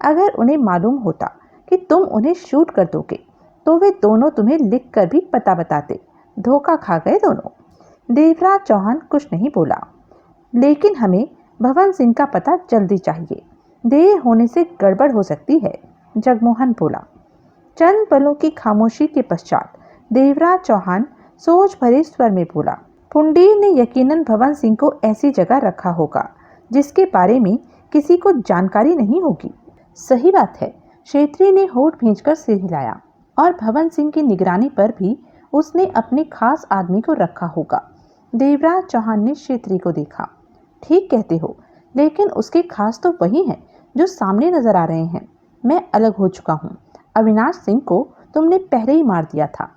अगर उन्हें मालूम होता कि तुम उन्हें शूट कर दोगे तो वे दोनों तुम्हें लिख कर भी पता बताते। धोखा खा गए दोनों। देवराज चौहान कुछ नहीं बोला। लेकिन हमें भवन सिंह का पता जल्दी चाहिए, देर होने से गड़बड़ हो सकती है, जगमोहन बोला। चंद पलों की खामोशी के पश्चात देवराज चौहान सोच भरे स्वर में बोला, पुंडीर ने यकीनन भवन सिंह को ऐसी जगह रखा होगा जिसके बारे में किसी को जानकारी नहीं होगी। सही बात है, क्षेत्री ने होठ भींचकर सिर हिलाया। और भवन सिंह की निगरानी पर भी उसने अपने खास आदमी को रखा होगा। देवराज चौहान ने क्षेत्री को देखा। ठीक कहते हो, लेकिन उसके खास तो वही हैं जो सामने नजर आ रहे हैं। मैं अलग हो चुका हूँ। अविनाश सिंह को तुमने पहले ही मार दिया था।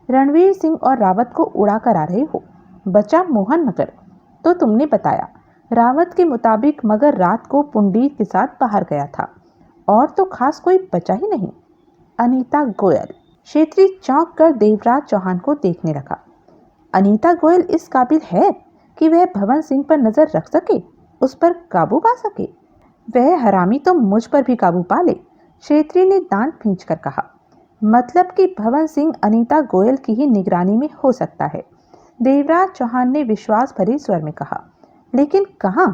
रणवीर सिंह और रावत को उड़ा कर आ रहे हो। बचा मोहन मगर, तो तुमने बताया। रावत के मुताबिक मगर रात को पुंडीर के साथ बाहर गया था, और तो खास कोई बचा ही नहीं। अनीता गोयल। क्षेत्री चौंक कर देवराज चौहान को देखने लगा। अनीता गोयल इस काबिल है कि वह भवन सिंह पर नजर रख सके, उस पर काबू पा सके? वह हरामी तो मुझ पर भी काबू पा ले, क्षेत्री ने दांत खींचकर कहा। मतलब कि भवन सिंह अनीता गोयल की ही निगरानी में हो सकता है। देवराज चौहान ने विश्वास भरे स्वर में कहा। लेकिन कहाँ?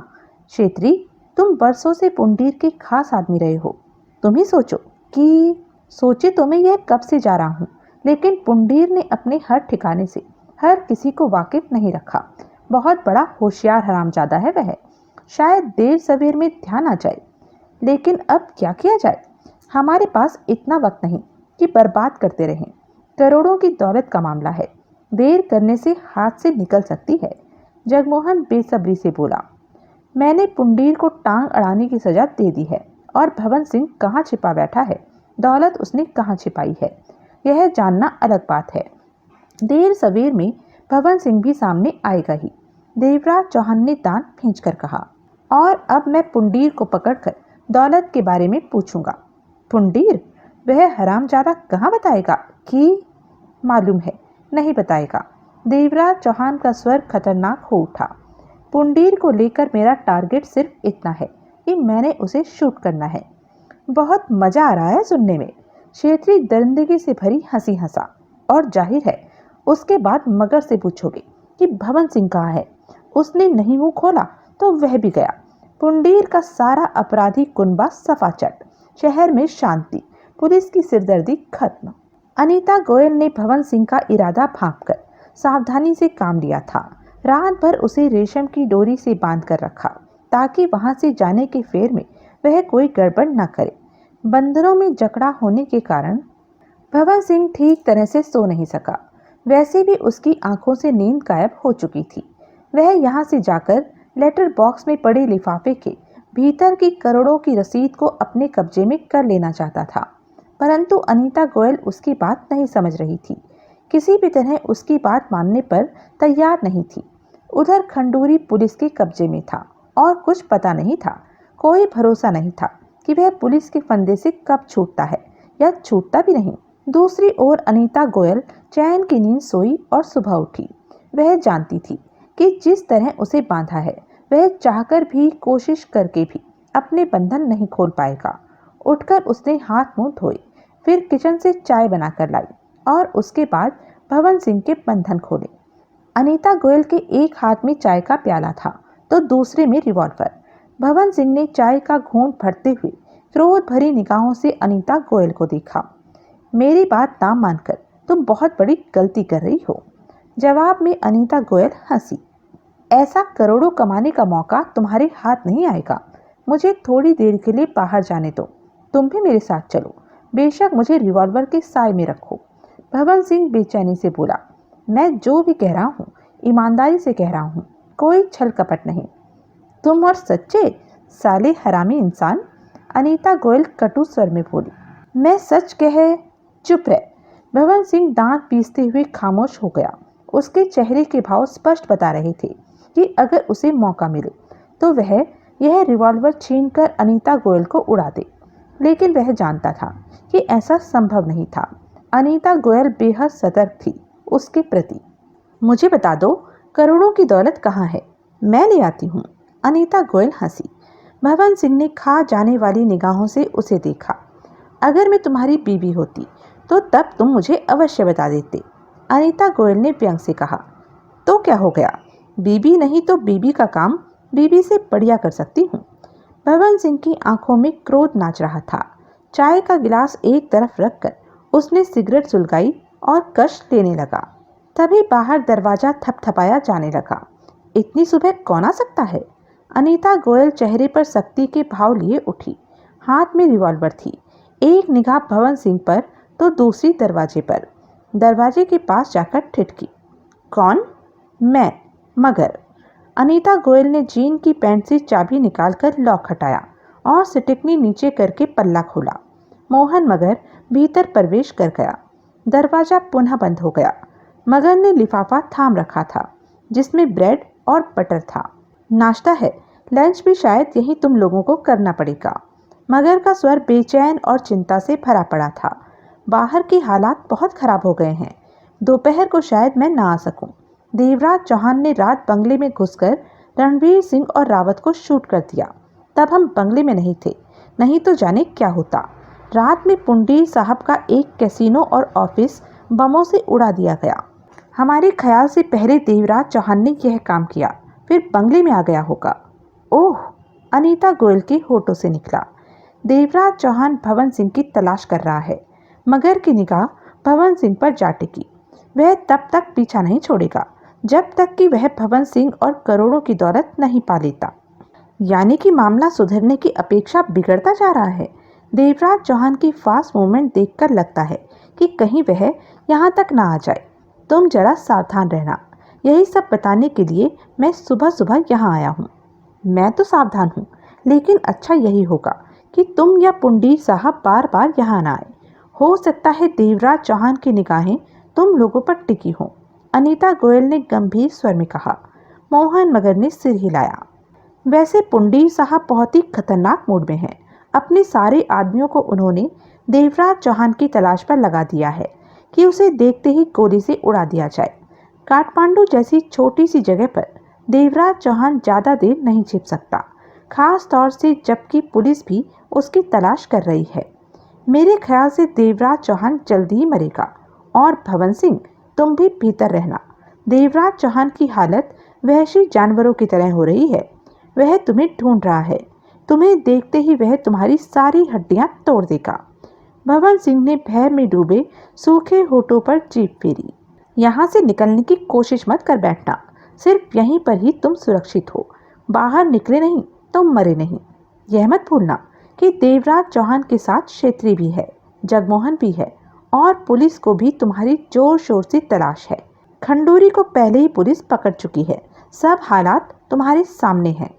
क्षेत्री, तुम बरसों से पुंडीर के खास आदमी रहे हो। तुम ही सोचो कि सोचे तो मैं यह कब से जा रहा हूँ, लेकिन पुंडीर ने अपने हर ठिकाने से हर किसी को वाकिफ नहीं रखा। बहुत बड़ा होशियार हरामजादा है वह। शायद देर सवेर में ध्यान आ जाए, लेकिन अब क्या किया जाए? हमारे पास इतना वक्त नहीं कि बर्बाद करते रहें। करोड़ों की दौलत का मामला है, देर करने से हाथ से निकल सकती है। जगमोहन बेसब्री से बोला। मैंने पुंडीर को टांग अड़ाने की सजा दे दी है, और भवन सिंह कहाँ छिपा बैठा है, दौलत उसने कहाँ छिपाई है, यह जानना अलग बात है। देर सवेर में भवन सिंह भी सामने आएगा ही। देवराज चौहान ने दांत खींचकर कहा। और अब मैं पुंडीर को पकड़कर दौलत के बारे में पूछूंगा। पुंडीर? वह हरामजादा कहाँ बताएगा कि? मालूम है नहीं बताएगा। देवराज चौहान का स्वर खतरनाक हो उठा। पुंडीर को लेकर मेरा टारगेट सिर्फ इतना है कि मैंने उसे शूट करना है। बहुत मजा आ रहा है सुनने में। क्षेत्री दरिंदगी से भरी हंसी हंसा। और जाहिर है उसके बाद मगर से पूछोगे कि भवन सिंह कहाँ है। उसने नहीं मुंह खोला तो वह भी गया। पुंडीर का सारा अपराधी कुनबा सफाचट। शहर में शांति, पुलिस की सिरदर्दी खत्म। अनीता गोयल ने भवन सिंह का इरादा भांपकर सावधानी से काम लिया था। रात भर उसे रेशम की डोरी से बांध कर रखा, ताकि वहां से जाने के फेर में वह कोई गड़बड़ न करे। बंदरों में जकड़ा होने के कारण भवन सिंह ठीक तरह से सो नहीं सका। वैसे भी उसकी आंखों से नींद गायब हो चुकी थी। वह यहाँ से जाकर लेटर बॉक्स में पड़े लिफाफे के भीतर की करोड़ों की रसीद को अपने कब्जे में कर लेना चाहता था, परंतु अनीता गोयल उसकी बात नहीं समझ रही थी। किसी भी तरह उसकी बात मानने पर तैयार नहीं थी। उधर खंडूरी पुलिस के कब्जे में था और कुछ पता नहीं था, कोई भरोसा नहीं था कि वह पुलिस के फंदे से कब छूटता है या छूटता भी नहीं। दूसरी ओर अनीता गोयल चैन की नींद सोई और सुबह उठी। वह जानती थी कि जिस तरह उसे बांधा है, वह चाहकर भी, कोशिश करके भी अपने बंधन नहीं खोल पाएगा। उठकर उसने हाथ मुंह धोए, फिर किचन से चाय बनाकर लाई और उसके बाद भवन सिंह के बंधन खोले। अनीता गोयल के एक हाथ में चाय का प्याला था तो दूसरे में रिवॉल्वर। भवन सिंह ने चाय का घूंट भरते हुए क्रोध भरी निगाहों से अनीता गोयल को देखा। मेरी बात ना मानकर तुम बहुत बड़ी गलती कर रही हो। जवाब में अनीता गोयल हंसी। ऐसा करोड़ों कमाने का मौका तुम्हारे हाथ नहीं आएगा। मुझे थोड़ी देर के लिए बाहर जाने दो, तुम भी मेरे साथ चलो। बेशक मुझे रिवॉल्वर के साए में रखो। भवन सिंह बेचैनी से बोला। मैं जो भी कह रहा हूँ ईमानदारी से कह रहा हूँ, कोई छल कपट नहीं। तुम और सच्चे साले हरामी इंसान, अनीता गोयल कटु स्वर में बोली। मैं सच कहे। चुप रह। भवन सिंह दांत पीसते हुए खामोश हो गया। उसके चेहरे के भाव स्पष्ट बता रहे थे कि अगर उसे मौका मिले तो वह यह रिवॉल्वर छीनकर अनीता गोयल को उड़ा दे, लेकिन वह जानता था कि ऐसा संभव नहीं था। अनीता गोयल बेहद सतर्क थी उसके प्रति। मुझे बता दो, करोड़ों की दौलत कहाँ है, मैं ले आती हूँ। अनीता गोयल हंसी। भवन सिंह ने खा जाने वाली निगाहों से उसे देखा। अगर मैं तुम्हारी बीवी होती तो तब तुम मुझे अवश्य बता देते, अनीता गोयल ने व्यंग से कहा। तो क्या हो गया, बीबी नहीं तो बीबी का काम बीबी से बढ़िया कर सकती हूँ। भवन सिंह की आंखों में क्रोध नाच रहा था। चाय का गिलास एक तरफ रखकर उसने सिगरेट सुलगाई और कश लेने लगा। तभी बाहर दरवाजा थपथपाया जाने लगा। इतनी सुबह कौन आ सकता है? अनीता गोयल चेहरे पर सख्ती के भाव लिए उठी। हाथ में रिवॉल्वर थी। एक निगाह भवन सिंह पर तो दूसरी दरवाजे पर। दरवाजे के पास जाकर ठिठकी। कौन? मैं, मगर। अनीता गोयल ने जीन की पैंट से चाबी निकालकर लॉक हटाया और सिटिकनी नीचे करके पल्ला खोला। मोहन मगर भीतर प्रवेश कर गया। दरवाजा पुनः बंद हो गया। मगर ने लिफाफा थाम रखा था जिसमें ब्रेड और बटर था। नाश्ता है, लंच भी शायद यही तुम लोगों को करना पड़ेगा। मगर का स्वर बेचैन और चिंता से भरा पड़ा था। बाहर के हालात बहुत खराब हो गए हैं। दोपहर को शायद मैं ना आ सकूं। देवराज चौहान ने रात बंगले में घुसकर रणवीर सिंह और रावत को शूट कर दिया। तब हम बंगले में नहीं थे, नहीं तो जाने क्या होता। रात में पुंडीर साहब का एक कैसीनो और ऑफिस बमों से उड़ा दिया गया। हमारे ख्याल से पहले देवराज चौहान ने यह काम किया, फिर बंगले में आ गया होगा। ओह, अनीता गोयल के होठों से निकला। देवराज चौहान भवन सिंह की तलाश कर रहा है। मगर की निगाह भवन सिंह पर जा टिकी। वह तब तक पीछा नहीं छोड़ेगा जब तक कि वह भवन सिंह और करोड़ों की दौलत नहीं पा लेता। यानी कि मामला सुधरने की अपेक्षा बिगड़ता जा रहा है। देवराज चौहान की फास्ट मूवमेंट देखकर लगता है कि कहीं वह यहाँ तक ना आ जाए। तुम जरा सावधान रहना। यही सब बताने के लिए मैं सुबह सुबह यहाँ आया हूँ। मैं तो सावधान हूँ, लेकिन अच्छा यही होगा कि तुम या पुंडीर साहब बार बार यहाँ ना आए। हो सकता है देवराज चौहान की निगाहें तुम लोगों पर टिकी हों, अनीता गोयल ने गंभीर स्वर में कहा। मोहन मगर ने सिर हिलाया। वैसे पुंडीर साहब बहुत ही खतरनाक मूड में हैं। अपने सारे आदमियों को उन्होंने देवराज चौहान की तलाश पर लगा दिया है कि उसे देखते ही गोली से उड़ा दिया जाए। काठमांडू जैसी छोटी सी जगह पर देवराज चौहान ज़्यादा देर नहीं छिप सकता, खास तौर से जबकि पुलिस भी उसकी तलाश कर रही है। मेरे ख्याल से देवराज चौहान जल्दी ही मरेगा। और भवन सिंह, तुम भी भीतर रहना। देवराज चौहान की हालत वहशी जानवरों की तरह हो रही है। वह तुम्हें ढूंढ रहा है। तुम्हें देखते ही वह तुम्हारी सारी हड्डियां तोड़ देगा। भवन सिंह ने भय में डूबे सूखे होठों पर जीभ फेरी। यहाँ से निकलने की कोशिश मत कर बैठना। सिर्फ यहीं पर ही तुम सुरक्षित हो। बाहर निकले नहीं तो मरे नहीं। यह मत भूलना कि देवराज चौहान के साथ क्षेत्री भी है, जगमोहन भी है, और पुलिस को भी तुम्हारी जोर शोर से तलाश है। खंडूरी को पहले ही पुलिस पकड़ चुकी है। सब हालात तुम्हारे सामने हैं।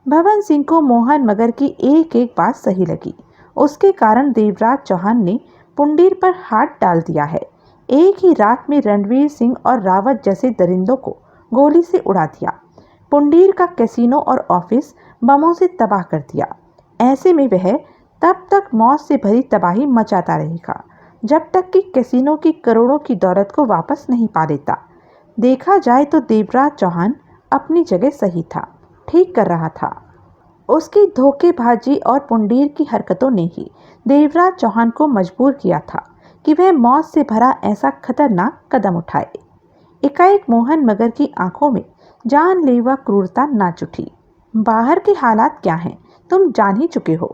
भवन सिंह को मोहन मगर की एक एक बात सही लगी। उसके कारण देवराज चौहान ने पुंडीर पर हाथ डाल दिया है। एक ही रात में रणवीर सिंह और रावत जैसे दरिंदों को गोली से उड़ा दिया। पुंडीर का कैसीनो और ऑफिस बमों से तबाह कर दिया। ऐसे में वह तब तक मौत से भरी तबाही मचाता रहेगा जब तक कि कैसीनो की करोड़ों की दौलत को वापस नहीं पा लेता। देखा जाए तो देवराज चौहान अपनी जगह सही था, ठीक कर रहा था। उसकी धोखेबाजी और पुंडीर की हरकतों ने ही देवराज चौहान को मजबूर किया था कि वह मौत से भरा ऐसा खतरनाक कदम उठाए। एकाएक मोहन मगर की आंखों में जानलेवा क्रूरता नाच उठी। बाहर के हालात क्या हैं तुम जान ही चुके हो।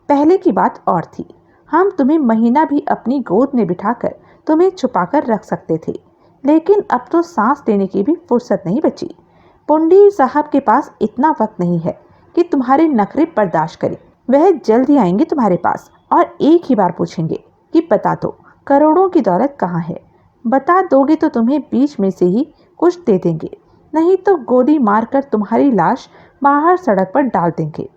पहले की बात और थी। हम तुम्हें महीना भी अपनी गोद में बिठाकर तुम्हें छुपाकर रख सकते थे, लेकिन अब तो सांस लेने की भी फुर्सत नहीं बची। पुंडीर साहब के पास इतना वक्त नहीं है कि तुम्हारे नखरे बर्दाश्त करें। वह जल्द ही आएंगे तुम्हारे पास और एक ही बार पूछेंगे कि बता दो करोड़ों की दौलत कहाँ है। बता दोगे तो तुम्हें बीच में से ही कुछ दे देंगे, नहीं तो गोली मारकर तुम्हारी लाश बाहर सड़क पर डाल देंगे।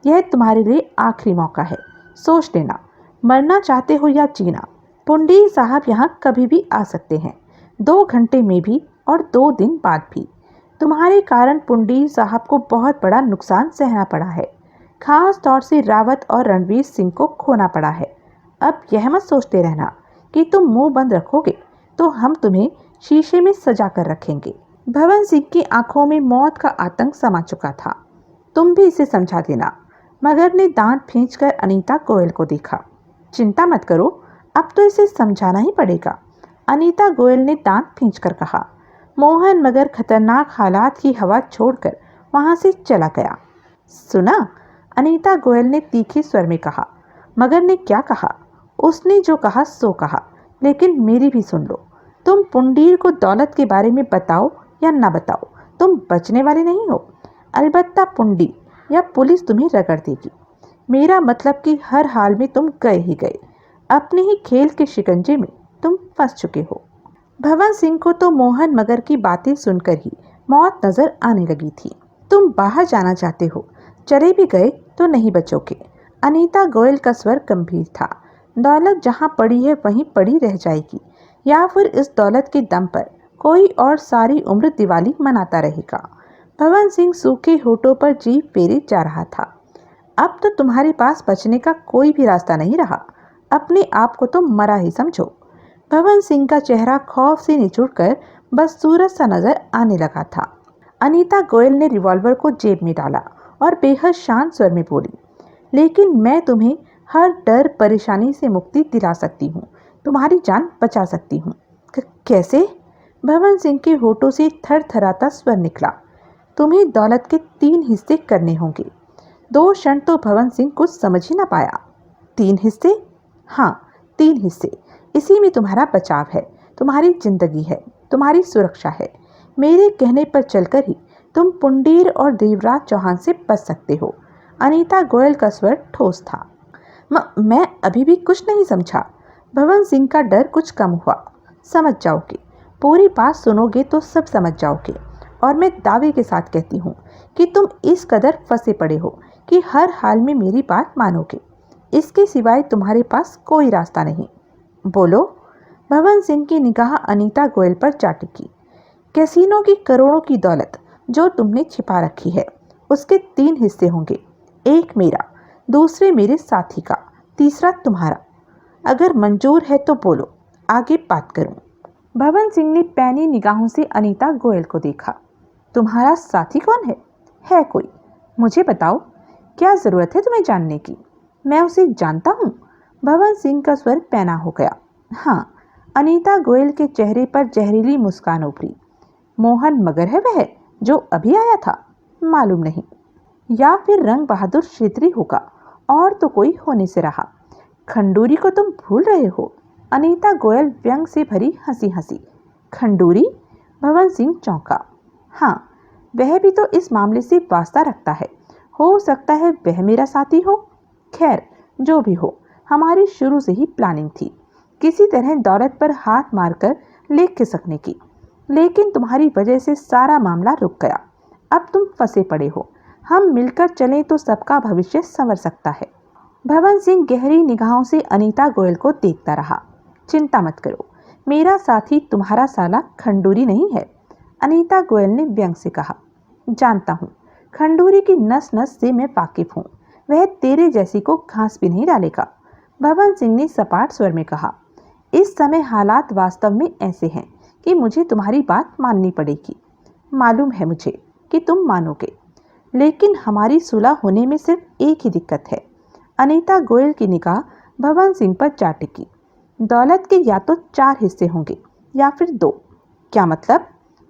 यह तुम्हारे लिए आखिरी मौका है। सोच लेना, मरना चाहते हो या जीना। पुंडीर साहब यहाँ कभी भी आ सकते हैं, 2 घंटे में भी और 2 दिन बाद भी। तुम्हारे कारण पुंडीर साहब को बहुत बड़ा नुकसान सहना पड़ा है। खास तौर से रावत और रणवीर सिंह को खोना पड़ा है। अब यह मत सोचते रहना कि तुम मुंह बंद रखोगे तो हम तुम्हें शीशे में सजा कर रखेंगे। भवन सिंह की आंखों में मौत का आतंक समा चुका था। तुम भी इसे समझा देना। मगर ने दांत खींचकर अनीता गोयल को देखा। चिंता मत करो, अब तो इसे समझाना ही पड़ेगा, अनीता गोयल ने दांत खींचकर कहा। मोहन मगर खतरनाक हालात की हवा छोड़कर वहां से चला गया। सुना, अनीता गोयल ने तीखे स्वर में कहा। मगर ने क्या कहा? उसने जो कहा सो कहा, लेकिन मेरी भी सुन लो। तुम पुंडीर को दौलत के बारे में बताओ या ना बताओ, तुम बचने वाले नहीं हो। अलबत्ता पुंडीर या पुलिस तुम्हें रगड़ देगी। मेरा मतलब कि हर हाल में तुम गए ही गए। अपने ही खेल के शिकंजे में तुम फंस चुके हो। भवन सिंह को तो मोहन मगर की बातें सुनकर ही मौत नजर आने लगी थी। तुम बाहर जाना चाहते हो, चले भी गए तो नहीं बचोगे। अनीता गोयल का स्वर गंभीर था। दौलत जहां पड़ी है वहीं पड़ी रह जाएगी, या फिर इस दौलत के दम पर कोई और सारी उम्र दिवाली मनाता रहेगा। भवन सिंह सूखे होठों पर जीभ फेरे जा रहा था। अब तो तुम्हारे पास बचने का कोई भी रास्ता नहीं रहा। अपने आप को तो मरा ही समझो। भवन सिंह का चेहरा खौफ से निचुड़कर बस सूरज सा नजर आने लगा था। अनीता गोयल ने रिवॉल्वर को जेब में डाला और बेहद शांत स्वर में बोली, लेकिन मैं तुम्हें हर डर परेशानी से मुक्ति दिला सकती हूँ, तुम्हारी जान बचा सकती हूँ। कैसे? भवन सिंह के होठों से थरथराता स्वर निकला। तुम्हें दौलत के 3 हिस्से करने होंगे। 2 क्षण तो भवन सिंह कुछ समझ ही ना पाया। 3 हिस्से? हाँ, 3 हिस्से। इसी में तुम्हारा बचाव है, तुम्हारी जिंदगी है, तुम्हारी सुरक्षा है। मेरे कहने पर चलकर ही तुम पुंडीर और देवराज चौहान से बच सकते हो। अनीता गोयल का स्वर ठोस था। मैं अभी भी कुछ नहीं समझा। भवन सिंह का डर कुछ कम हुआ। समझ जाओगे, पूरी बात सुनोगे तो सब समझ जाओगे। और मैं दावे के साथ कहती हूँ कि तुम इस कदर फंसे पड़े हो कि हर हाल में मेरी बात मानोगे। इसके सिवाय तुम्हारे पास कोई रास्ता नहीं। बोलो। भवन सिंह की निगाह अनीता गोयल पर जा टिकी। कैसीनो की करोड़ों की दौलत जो तुमने छिपा रखी है, उसके 3 हिस्से होंगे। एक मेरा, दूसरे मेरे साथी का, तीसरा तुम्हारा। अगर मंजूर है तो बोलो, आगे बात करूं। भवन सिंह ने पैनी निगाहों से अनीता गोयल को देखा। तुम्हारा साथी कौन है? है कोई? मुझे बताओ, क्या जरूरत है तुम्हें जानने की? मैं उसे जानता हूँ। भवन सिंह का स्वर पैना हो गया। हाँ। अनीता गोयल के चेहरे पर जहरीली मुस्कान उभरी। मोहन मगर है वह जो अभी आया था? मालूम नहीं। या फिर रंग बहादुर क्षेत्री होगा, और तो कोई होने से रहा। खंडूरी को तुम भूल रहे हो? अनीता गोयल व्यंग से भरी हंसी हंसी। खंडूरी? भवन सिंह चौंका। हाँ, वह भी तो इस मामले से वास्ता रखता है। हो सकता है वह मेरा साथी हो। खैर, जो भी हो, हमारी शुरू से ही प्लानिंग थी किसी तरह दौलत पर हाथ मारकर लेख खिसकने की। लेकिन तुम्हारी वजह से सारा मामला रुक गया। अब तुम फंसे पड़े हो। हम मिलकर चलें तो सबका भविष्य संवर सकता है। भवन सिंह गहरी निगाहों से अनीता गोयल को देखता रहा। चिंता मत करो, मेरा साथी तुम्हारा साला खंडूरी नहीं है। अनीता गोयल ने व्यंग से कहा। जानता हूँ, खंडूरी की नस नस से मैं वाकिफ हूँ। वह तेरे जैसी को घास भी नहीं डालेगा। भवन सिंह ने सपाट स्वर में कहा। इस समय हालात वास्तव में ऐसे हैं कि मुझे तुम्हारी बात माननी पड़ेगी। मालूम है मुझे कि तुम मानोगे, लेकिन हमारी सुलह होने में सिर्फ एक ही दिक्कत है। अनीता गोयल की निगाह भवन सिंह पर जा टिकी। दौलत के या तो 4 हिस्से होंगे या फिर 2। क्या मतलब?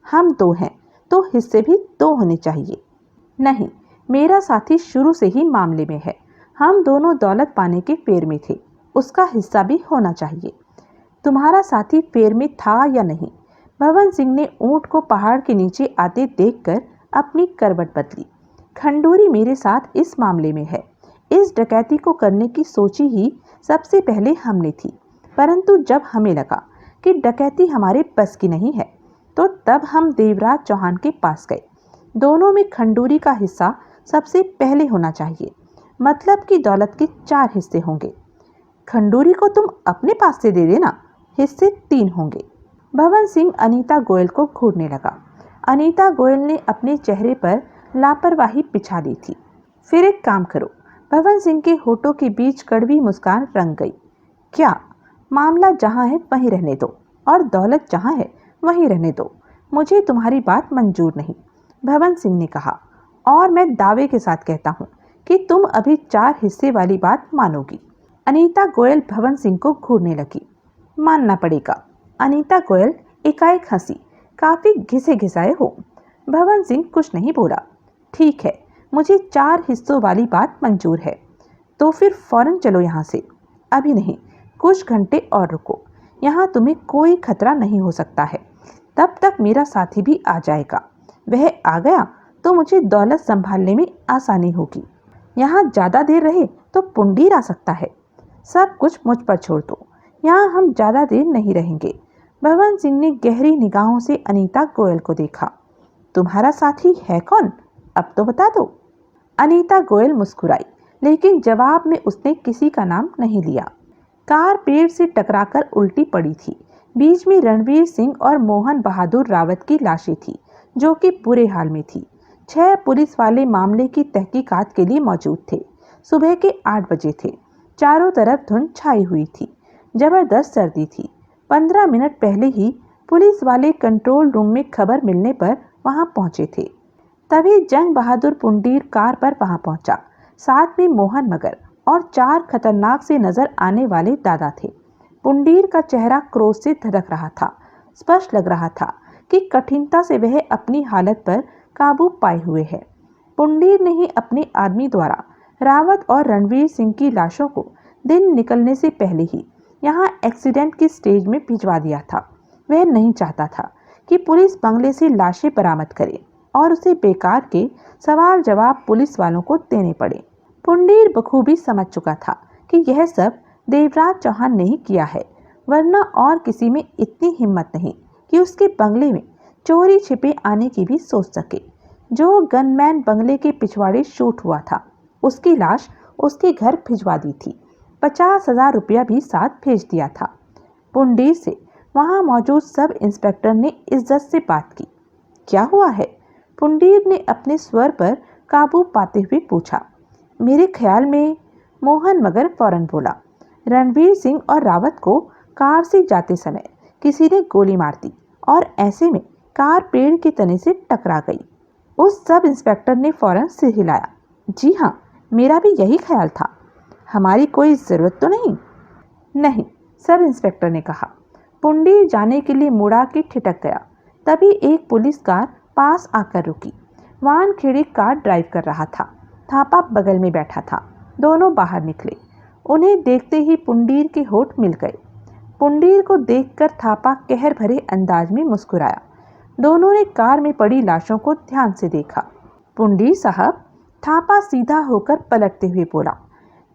हम 2 हैं तो हिस्से भी 2 होने चाहिए। नहीं, मेरा साथी शुरू से ही मामले में है। हम दोनों दौलत पाने के फेर में थे, उसका हिस्सा भी होना चाहिए। तुम्हारा साथी फेर में था या नहीं? भवन सिंह ने ऊंट को पहाड़ के नीचे आते देखकर अपनी करवट बदली। खंडूरी मेरे साथ इस मामले में है। इस डकैती को करने की सोची ही सबसे पहले हमने थी, परंतु जब हमें लगा कि डकैती हमारे बस की नहीं है, तो तब हम देवराज चौहान के पास गए। दोनों में खंडूरी का हिस्सा सबसे पहले होना चाहिए, मतलब कि दौलत के 4 हिस्से होंगे। खंडूरी को तुम अपने पास से दे देना, हिस्से 3 होंगे। भवन सिंह अनीता गोयल को घूरने लगा। अनीता गोयल ने अपने चेहरे पर लापरवाही बिछा दी थी। फिर एक काम करो। भवन सिंह के होठों के बीच कड़वी मुस्कान रंग गई। क्या? मामला जहाँ है वहीं रहने दो, और दौलत जहाँ है वहीं रहने दो। मुझे तुम्हारी बात मंजूर नहीं, भवन सिंह ने कहा। और मैं दावे के साथ कहता हूँ कि तुम अभी 4 हिस्से वाली बात मानोगी। अनीता गोयल भवन सिंह को घूरने लगी। मानना पड़ेगा। अनीता गोयल एकाएक हंसी। काफी घिसे घिसाए हो। भवन सिंह कुछ नहीं बोला। ठीक है, मुझे 4 हिस्सों वाली बात मंजूर है। तो फिर फौरन चलो यहाँ से। अभी नहीं, कुछ घंटे और रुको। यहाँ तुम्हें कोई खतरा नहीं हो सकता है। तब तक मेरा साथी भी आ जाएगा। वह आ गया तो मुझे दौलत संभालने में आसानी होगी। यहाँ ज़्यादा देर रहे तो पुंडीर आ सकता है। सब कुछ मुझ पर छोड़ दो, यहाँ हम ज़्यादा देर नहीं रहेंगे। भवन सिंह ने गहरी निगाहों से अनीता गोयल को देखा। तुम्हारा साथी है कौन? अब तो बता दो। अनीता गोयल मुस्कुराई, लेकिन जवाब में उसने किसी का नाम नहीं लिया। कार पेड़ से टकराकर उल्टी पड़ी थी। बीच में रणवीर सिंह और मोहन बहादुर रावत की लाशें थी, जो कि बुरे हाल में थी। 6 पुलिस वाले मामले की तहकीकात के लिए मौजूद थे। सुबह के 8 बजे थे। चारों तरफ धुंध छाई हुई थी। जबरदस्त सर्दी थी। 15 मिनट पहले ही पुलिस वाले कंट्रोल रूम में खबर मिलने पर वहां पहुंचे थे। तभी जंग बहादुर पुंडीर कार पर वहां पहुंचा। साथ में मोहन मगर और 4 खतरनाक से नजर आने वाले दादा थे। पुंडीर का चेहरा क्रोध से धधक रहा था। स्पष्ट लग रहा था कि कठिनता से वह अपनी हालत पर काबू पाए हुए है। पुंडीर ने ही अपने आदमी द्वारा रावत और रणवीर सिंह की लाशों को दिन निकलने से पहले ही यहाँ एक्सीडेंट की स्टेज में भिजवा दिया था। वह नहीं चाहता था कि पुलिस बंगले से लाशें बरामद करे और उसे बेकार के सवाल जवाब पुलिस वालों को देने पड़े। पुंडीर बखूबी समझ चुका था कि यह सब देवराज चौहान ने ही किया है, वरना और किसी में इतनी हिम्मत नहीं कि उसके बंगले में चोरी छिपे आने की भी सोच सके। जो गनमैन बंगले के पिछवाड़े शूट हुआ था, उसकी लाश उसके घर भिजवा दी थी। 50,000 रुपया भी साथ भेज दिया था। पुंडीर से वहां मौजूद सब इंस्पेक्टर ने इज्जत से बात की। क्या हुआ है? पुंडीर ने अपने स्वर पर काबू पाते हुए पूछा। मेरे ख्याल में, मोहन मगर फौरन बोला, रणवीर सिंह और रावत को कार से जाते समय किसी ने गोली मार दी और ऐसे में कार पेड़ के तने से टकरा गई। उस सब इंस्पेक्टर ने फौरन सिर हिलाया। जी हाँ, मेरा भी यही ख्याल था। हमारी कोई ज़रूरत तो नहीं? नहीं, सब इंस्पेक्टर ने कहा। पुंडीर जाने के लिए मुड़ा के ठिठक गया। तभी एक पुलिस कार पास आकर रुकी। वानखेड़े कार ड्राइव कर रहा था। थापा बगल में बैठा था। दोनों बाहर निकले। उन्हें देखते ही पुंडीर के होठ मिल गए। पुंडीर को देखकर थापा कहर भरे अंदाज में मुस्कुराया। दोनों ने कार में पड़ी लाशों को ध्यान से देखा। पुंडीर साहब, थापा सीधा होकर पलटते हुए बोला,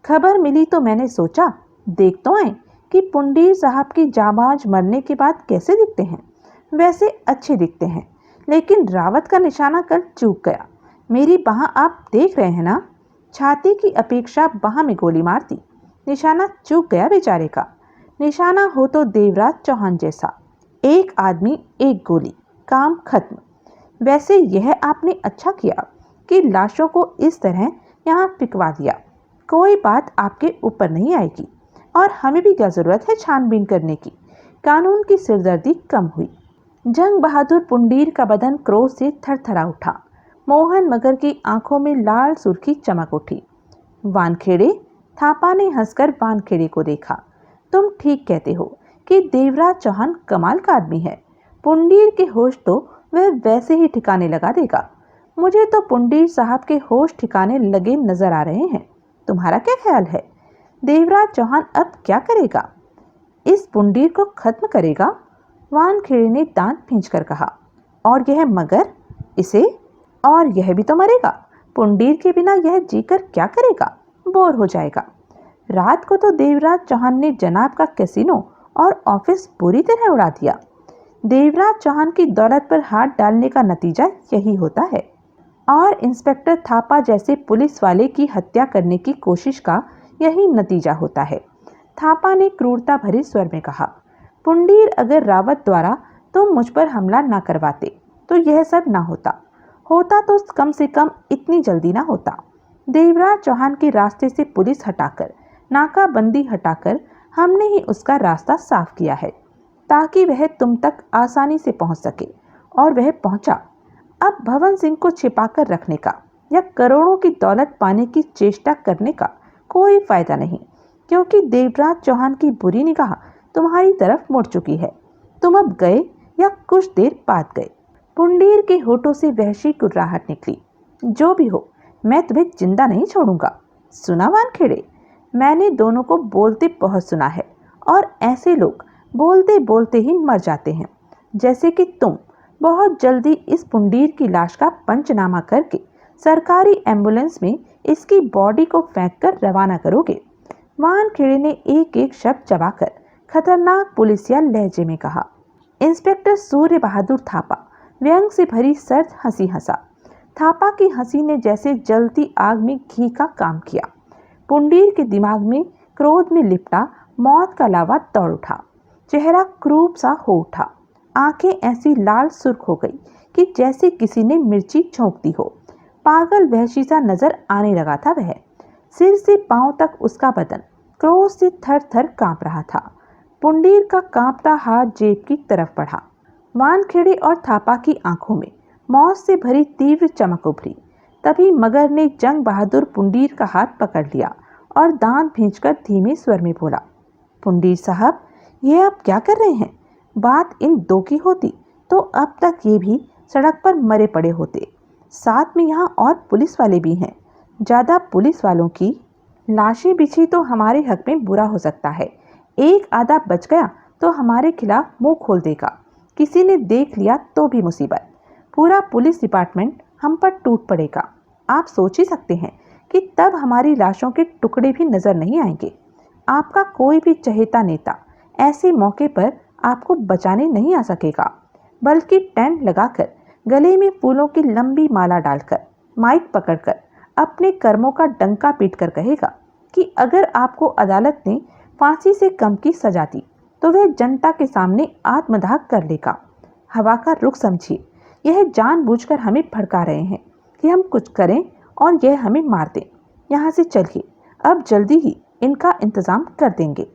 खबर मिली तो मैंने सोचा देख तो आए कि पुंडीर साहब की जाबाज मरने के बाद कैसे दिखते हैं। वैसे अच्छे दिखते हैं, लेकिन रावत का निशाना कल चूक गया। मेरी बाह आप देख रहे हैं ना? छाती की अपेक्षा बाह में गोली मार दी। निशाना चूक गया बेचारे का। निशाना हो तो देवराज चौहान जैसा, एक आदमी एक गोली, काम खत्म। वैसे यह आपने अच्छा किया कि लाशों को इस तरह यहाँ फिकवा दिया। कोई बात आपके ऊपर नहीं आएगी और हमें भी क्या जरूरत है छानबीन करने की। कानून की सिरदर्दी कम हुई। जंग बहादुर पुंडीर का बदन क्रोध से थरथरा उठा। मोहन मगर की आंखों में लाल सुर्खी चमक उठी। वानखेड़े, थापा ने हंसकर वानखेड़े को देखा। तुम ठीक कहते हो कि देवराज चौहान कमाल का आदमी है। पुंडीर के होश तो वह वैसे ही ठिकाने लगा देगा। मुझे तो पुंडीर साहब के होश ठिकाने लगे नजर आ रहे हैं। तुम्हारा क्या ख्याल है? देवराज चौहान अब क्या करेगा? इस पुंडीर को खत्म करेगा? वानखेड़े ने दांत भींचकर कहा। और यह मगर, इसे? और यह भी तो मरेगा। पुंडीर के बिना यह जीकर क्या करेगा? बोर हो जाएगा। रात को तो देवराज चौहान ने जनाब का कैसीनो और ऑफिस पूरी तरह उड़ा दिया। देवराज चौहान की दौलत पर हाथ डालने का नतीजा यही होता है, और इंस्पेक्टर थापा जैसे पुलिस वाले की हत्या करने की कोशिश का यही नतीजा होता है। थापा ने क्रूरता भरे स्वर में कहा, पुंडीर, अगर रावत द्वारा तुम मुझ पर हमला ना करवाते तो यह सब ना होता। होता तो कम से कम इतनी जल्दी ना होता। देवराज चौहान के रास्ते से पुलिस हटाकर, नाकाबंदी हटाकर हमने ही उसका रास्ता साफ किया है ताकि वह तुम तक आसानी से पहुंच सके, और वह पहुंचा। अब भवन सिंह को छिपाकर रखने का या करोड़ों की दौलत पाने की चेष्टा करने का कोई फायदा नहीं, क्योंकि देवराज चौहान की बुरी निगाह तुम्हारी तरफ मुड़ चुकी है। तुम अब गए या कुछ देर बाद गए। पुंडीर के होठों से वहशी कुर्राहट निकली। जो भी हो, मैं तुम्हें जिंदा नहीं छोड़ूंगा। सुना वानखेड़े, मैंने दोनों को बोलते बहुत सुना है, और ऐसे लोग बोलते बोलते ही मर जाते हैं, जैसे कि तुम बहुत जल्दी इस पुंडीर की लाश का पंचनामा करके सरकारी एम्बुलेंस में इसकी बॉडी को फेंक कर रवाना करोगे। वानखेड़े ने एक एक शब्द चबाकर खतरनाक पुलिसिया लहजे में कहा। इंस्पेक्टर सूर्य बहादुर थापा व्यंग से भरी सर्द हंसी हंसा। थापा की हंसी ने जैसे जलती आग में घी का काम किया। पुंडीर के दिमाग में क्रोध में लिपटा मौत का लावा दौड़ उठा। चेहरा क्रूप सा हो उठा। आंखें ऐसी लाल सुर्ख हो गई कि जैसे किसी ने मिर्ची झोंक दी हो। पागल वहशी सा नजर आने लगा था वह। सिर से पांव तक उसका बदन क्रोध से थर थर कांप रहा था। पुंडीर का कांपता हाथ जेब की तरफ बढ़ा। वानखेड़े और थापा की आंखों में मौत से भरी तीव्र चमक उभरी। तभी मगर ने जंग बहादुर पुंडीर का हाथ पकड़ लिया और दांत भींचकर धीमे स्वर में बोला, पुंडीर साहब, ये आप क्या कर रहे हैं? बात इन दो की होती तो अब तक ये भी सड़क पर मरे पड़े होते। साथ में यहाँ और पुलिस वाले भी हैं। ज़्यादा पुलिस वालों की लाशें बिछी तो हमारे हक में बुरा हो सकता है। एक आधा बच गया तो हमारे खिलाफ मुंह खोल देगा। किसी ने देख लिया तो भी मुसीबत। पूरा पुलिस डिपार्टमेंट हम पर टूट पड़ेगा। आप सोच ही सकते हैं कि तब हमारी लाशों के टुकड़े भी नजर नहीं आएंगे। आपका कोई भी चहेता नेता ऐसे मौके पर आपको बचाने नहीं आ सकेगा, बल्कि टेंट लगाकर, गले में फूलों की लंबी माला डालकर, माइक पकड़कर अपने कर्मों का डंका पीटकर कहेगा कि अगर आपको अदालत ने फांसी से कम की सजा दी तो वह जनता के सामने आत्मदाह कर लेगा। हवा का रुख समझिए। यह जानबूझकर हमें भड़का रहे हैं कि हम कुछ करें और यह हमें मार दें। यहाँ से चलिए, अब जल्दी ही इनका इंतजाम कर देंगे।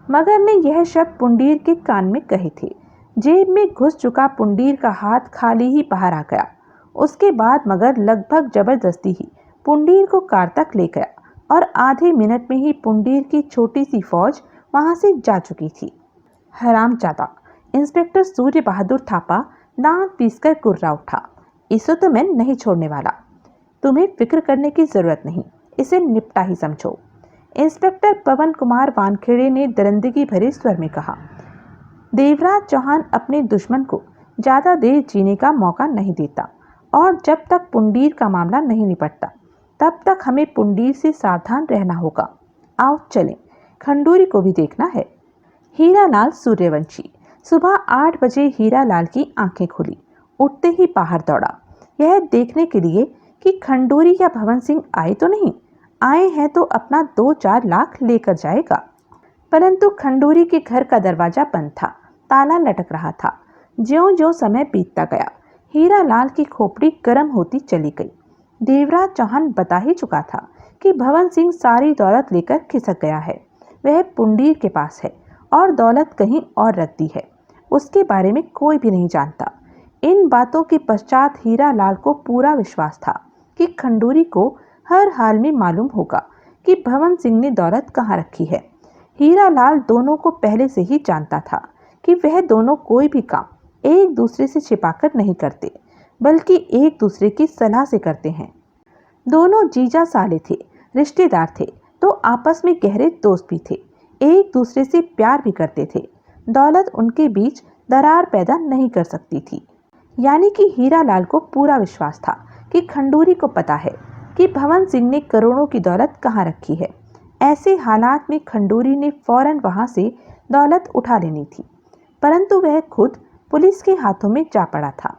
मगर ने यह शब्द पुंडीर के कान में कहे थे। जेब में घुस चुका पुंडीर का हाथ खाली ही बाहर आ गया। उसके बाद मगर लगभग जबरदस्ती ही पुंडीर को कार तक ले गया और आधे मिनट में ही पुंडीर की छोटी सी फौज वहां से जा चुकी थी। हरामजादा, इंस्पेक्टर सूर्य बहादुर थापा दांत पीसकर कुर्रा उठा। इसे तो मैं नहीं छोड़ने वाला। तुम्हें फिक्र करने की जरूरत नहीं, इसे निपटा ही समझो। इंस्पेक्टर पवन कुमार वानखेड़े ने दरिंदगी भरे स्वर में कहा। देवराज चौहान अपने दुश्मन को ज्यादा देर जीने का मौका नहीं देता और जब तक पुंडीर का मामला नहीं निपटता तब तक हमें पुंडीर से सावधान रहना होगा। आओ चलें, खंडूरी को भी देखना है। हीरालाल सूर्यवंशी। सुबह 8 बजे हीरालाल की आंखें खुली। उठते ही बाहर दौड़ा, यह देखने के लिए कि खंडूरी या भवन सिंह आए तो नहीं। आए हैं तो अपना 2-4 लाख लेकर जाएगा। परंतु खंडूरी के घर का दरवाजा बंद था, ताला लटक रहा था। ज्यों-ज्यों समय बीतता गया, हीरालाल की खोपड़ी गर्म होती चली गई। देवराज चौहान बता ही चुका था कि भवन सिंह सारी दौलत लेकर खिसक गया है। वह पुंडीर के पास है और दौलत कहीं और रख दी है। उसके बारे में कोई भी नहीं जानता। इन बातों के पश्चात हीरालाल को पूरा विश्वास था कि खंडूरी को हर हाल में मालूम होगा कि भवन सिंह ने दौलत कहाँ रखी है। हीरालाल दोनों को पहले से ही जानता था कि वह दोनों कोई भी काम एक दूसरे से छिपाकर नहीं करते, बल्कि एक दूसरे की सलाह से करते हैं। दोनों जीजा साले थे, रिश्तेदार थे, तो आपस में गहरे दोस्त भी थे। एक दूसरे से प्यार भी करते थे। दौलत उनके बीच दरार पैदा नहीं कर सकती थी। यानी कि हीरालाल को पूरा विश्वास था कि खंडूरी को पता है कि भवन सिंह ने करोड़ों की दौलत कहाँ रखी है। ऐसे हालात में खंडूरी ने फौरन वहां से दौलत उठा लेनी थी, परंतु वह खुद पुलिस के हाथों में जा पड़ा था।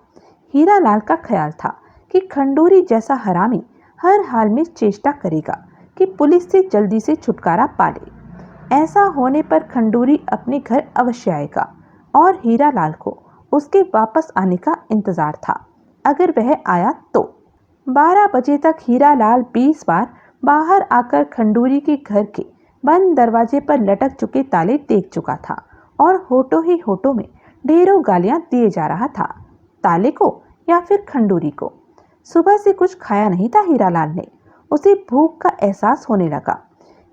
हीरालाल का ख्याल था कि खंडूरी जैसा हरामी हर हाल में चेष्टा करेगा कि पुलिस से जल्दी से छुटकारा पा ले। ऐसा होने पर खंडूरी अपने घर अवश्य आएगा और हीरालाल को उसके वापस आने का इंतजार था। अगर वह आया तो 12 बजे तक हीरालाल 20 बार बाहर आकर खंडूरी के घर के बंद दरवाजे पर लटक चुके ताले देख चुका था और होठों ही होठों में ढेरों गालियां दिए जा रहा था। ताले को या फिर खंडूरी को। सुबह से कुछ खाया नहीं था हीरालाल ने। उसे भूख का एहसास होने लगा।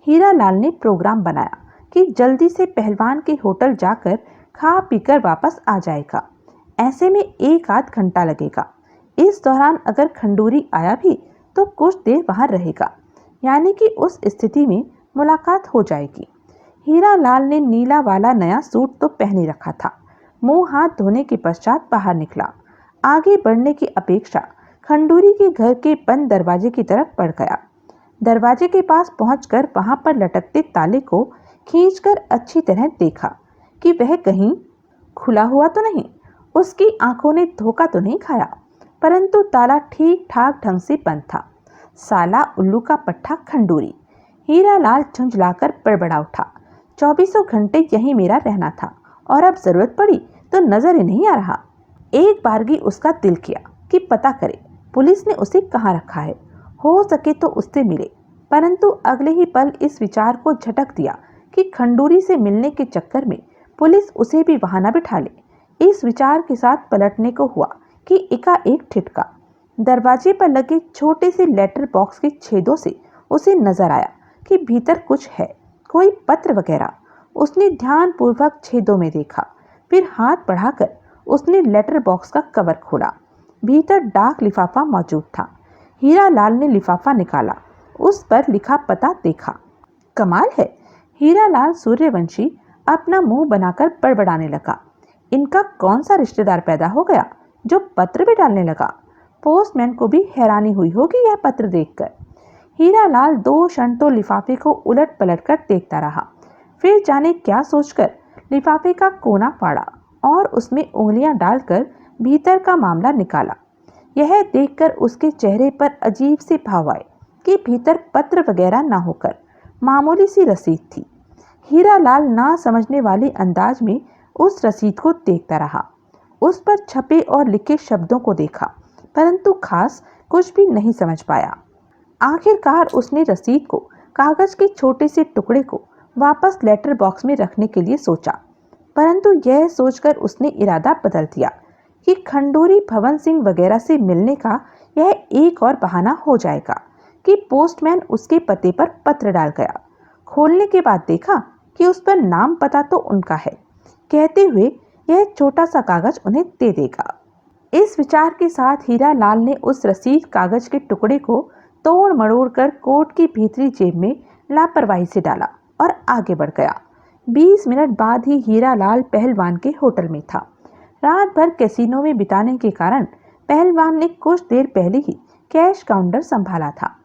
हीरालाल ने प्रोग्राम बनाया कि जल्दी से पहलवान के होटल जाकर खा पीकर वापस आ जाएगा। ऐसे में 1 आध घंटा लगेगा। इस दौरान अगर खंडूरी आया भी तो कुछ देर वहां रहेगा, यानी कि उस स्थिति में मुलाकात हो जाएगी। हीरालाल ने नीला वाला नया सूट तो पहने रखा था। मुंह हाथ धोने के पश्चात बाहर निकला। आगे बढ़ने की अपेक्षा खंडूरी के घर के बंद दरवाजे की तरफ बढ़ गया। दरवाजे के पास पहुंचकर वहां पर लटकते ताले को खींचकर अच्छी तरह देखा कि वह कहीं खुला हुआ तो नहीं। उसकी आंखों ने धोखा तो नहीं खाया, परंतु ताला ठीक ठाक ढंग से बंद था। साला उल्लू का पट्टा खंडूरी। हीरालाल झुंझलाकर बड़बड़ा उठा। 24 घंटे यहीं मेरा रहना था और अब जरूरत पड़ी तो नजर ही नहीं आ रहा। एक बारगी उसका दिल किया कि पता करे पुलिस ने उसे कहाँ रखा है, हो सके तो उससे मिले, परंतु अगले ही पल इस विचार को झटक दिया कि खंडूरी से मिलने के चक्कर में पुलिस उसे भी वहां न बिठा ले। इस विचार के साथ पलटने को हुआ कि एकाएक ठिठका। दरवाजे पर लगे छोटे से लेटर बॉक्स के छेदों से उसे नजर आया कि भीतर कुछ है, कोई पत्र वगैरह। उसने ध्यानपूर्वक छेदों में देखा, फिर हाथ बढ़ाकर उसने लेटर बॉक्स का कवर खोला। भीतर डाक लिफाफा मौजूद था। हीरालाल ने लिफाफा निकाला, उस पर लिखा पता देखा। कमाल है, हीरालाल सूर्यवंशी अपना मुंह बनाकर बड़बड़ाने लगा। इनका कौन सा रिश्तेदार पैदा हो गया जो पत्र भी डालने लगा। पोस्टमैन को भी हैरानी हुई होगी यह पत्र देखकर। हीरालाल 2 क्षण तो लिफाफे को उलट पलट कर देखता रहा, फिर जाने क्या सोचकर लिफाफे का कोना फाड़ा और उसमें उंगलियां डालकर भीतर का मामला निकाला। यह देखकर उसके चेहरे पर अजीब से भाव आए कि भीतर पत्र वगैरह ना होकर मामूली सी रसीद थी। हीरालाल ना समझने वाले अंदाज में उस रसीद को देखता रहा। उस पर छपे और लिखे शब्दों को देखा, परंतु खास कुछ भी नहीं समझ पाया। आखिरकार उसने रसीद को कागज के छोटे से टुकड़े को वापस लेटर बॉक्स में रखने के लिए सोचा, परंतु यह सोचकर उसने इरादा बदल दिया कि खंडूरी भवन सिंह वगैरह से मिलने का यह एक और बहाना हो जाएगा कि पोस्टमैन उसके पते पर पत्र डाल गया। खोलने के बाद देखा कि उस पर नाम पता तो उनका है, कहते हुए यह छोटा सा कागज उन्हें दे देगा। इस विचार के साथ हीरालाल ने उस रसीद कागज के टुकड़े को तोड़ मरोड़ कर कोट की भीतरी जेब में लापरवाही से डाला और आगे बढ़ गया। 20 मिनट बाद ही हीरालाल पहलवान के होटल में था। रात भर कैसीनो में बिताने के कारण पहलवान ने कुछ देर पहले ही कैश काउंटर संभाला था,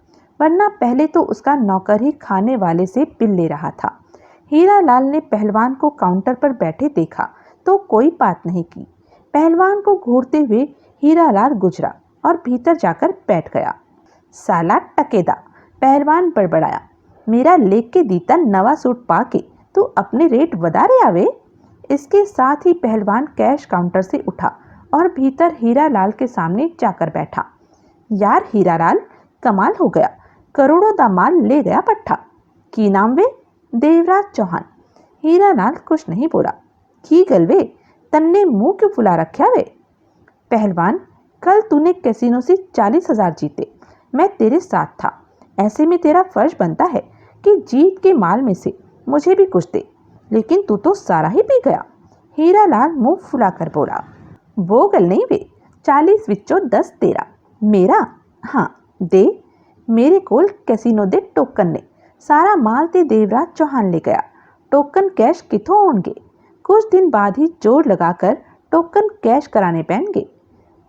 वरना पहले तो उसका नौकर ही खाने वाले से बिल ले रहा था। हीरालाल ने पहलवान को काउंटर पर बैठे देखा तो कोई बात नहीं की। पहलवान को घूरते हुए हीरालाल गुजरा और भीतर जाकर बैठ गया। साला टकेदा, पहलवान बड़बड़ाया, मेरा लेख के दीता नवा सूट पाके तू अपने रेट वधारे आवे। इसके साथ ही पहलवान कैश काउंटर से उठा और भीतर हीरालाल के सामने जाकर बैठा। यार हीरालाल, कमाल हो गया, करोड़ों दा माल ले गया पट्ठा। की नाम वे? देवराज चौहान। हीरालाल कुछ नहीं बोला। की गल वे, तन्ने मुंह क्यों फुला रखा वे? पहलवान, कल तूने कैसीनो से 40,000 जीते, मैं तेरे साथ था। ऐसे में तेरा फर्ज बनता है कि जीत के माल में से मुझे भी कुछ दे, लेकिन तू तो सारा ही पी गया। हीरालाल मुंह फुलाकर बोला। वो गल नहीं वे, 40 विचों 10 तेरा, मेरा? हाँ दे, मेरे कोल कैसीनो दे टोकन ने, सारा माल ते देवराज चौहान ले गया। टोकन कैश किथों होंगे? कुछ दिन बाद ही जोर लगाकर टोकन कैश कराने पैणगे।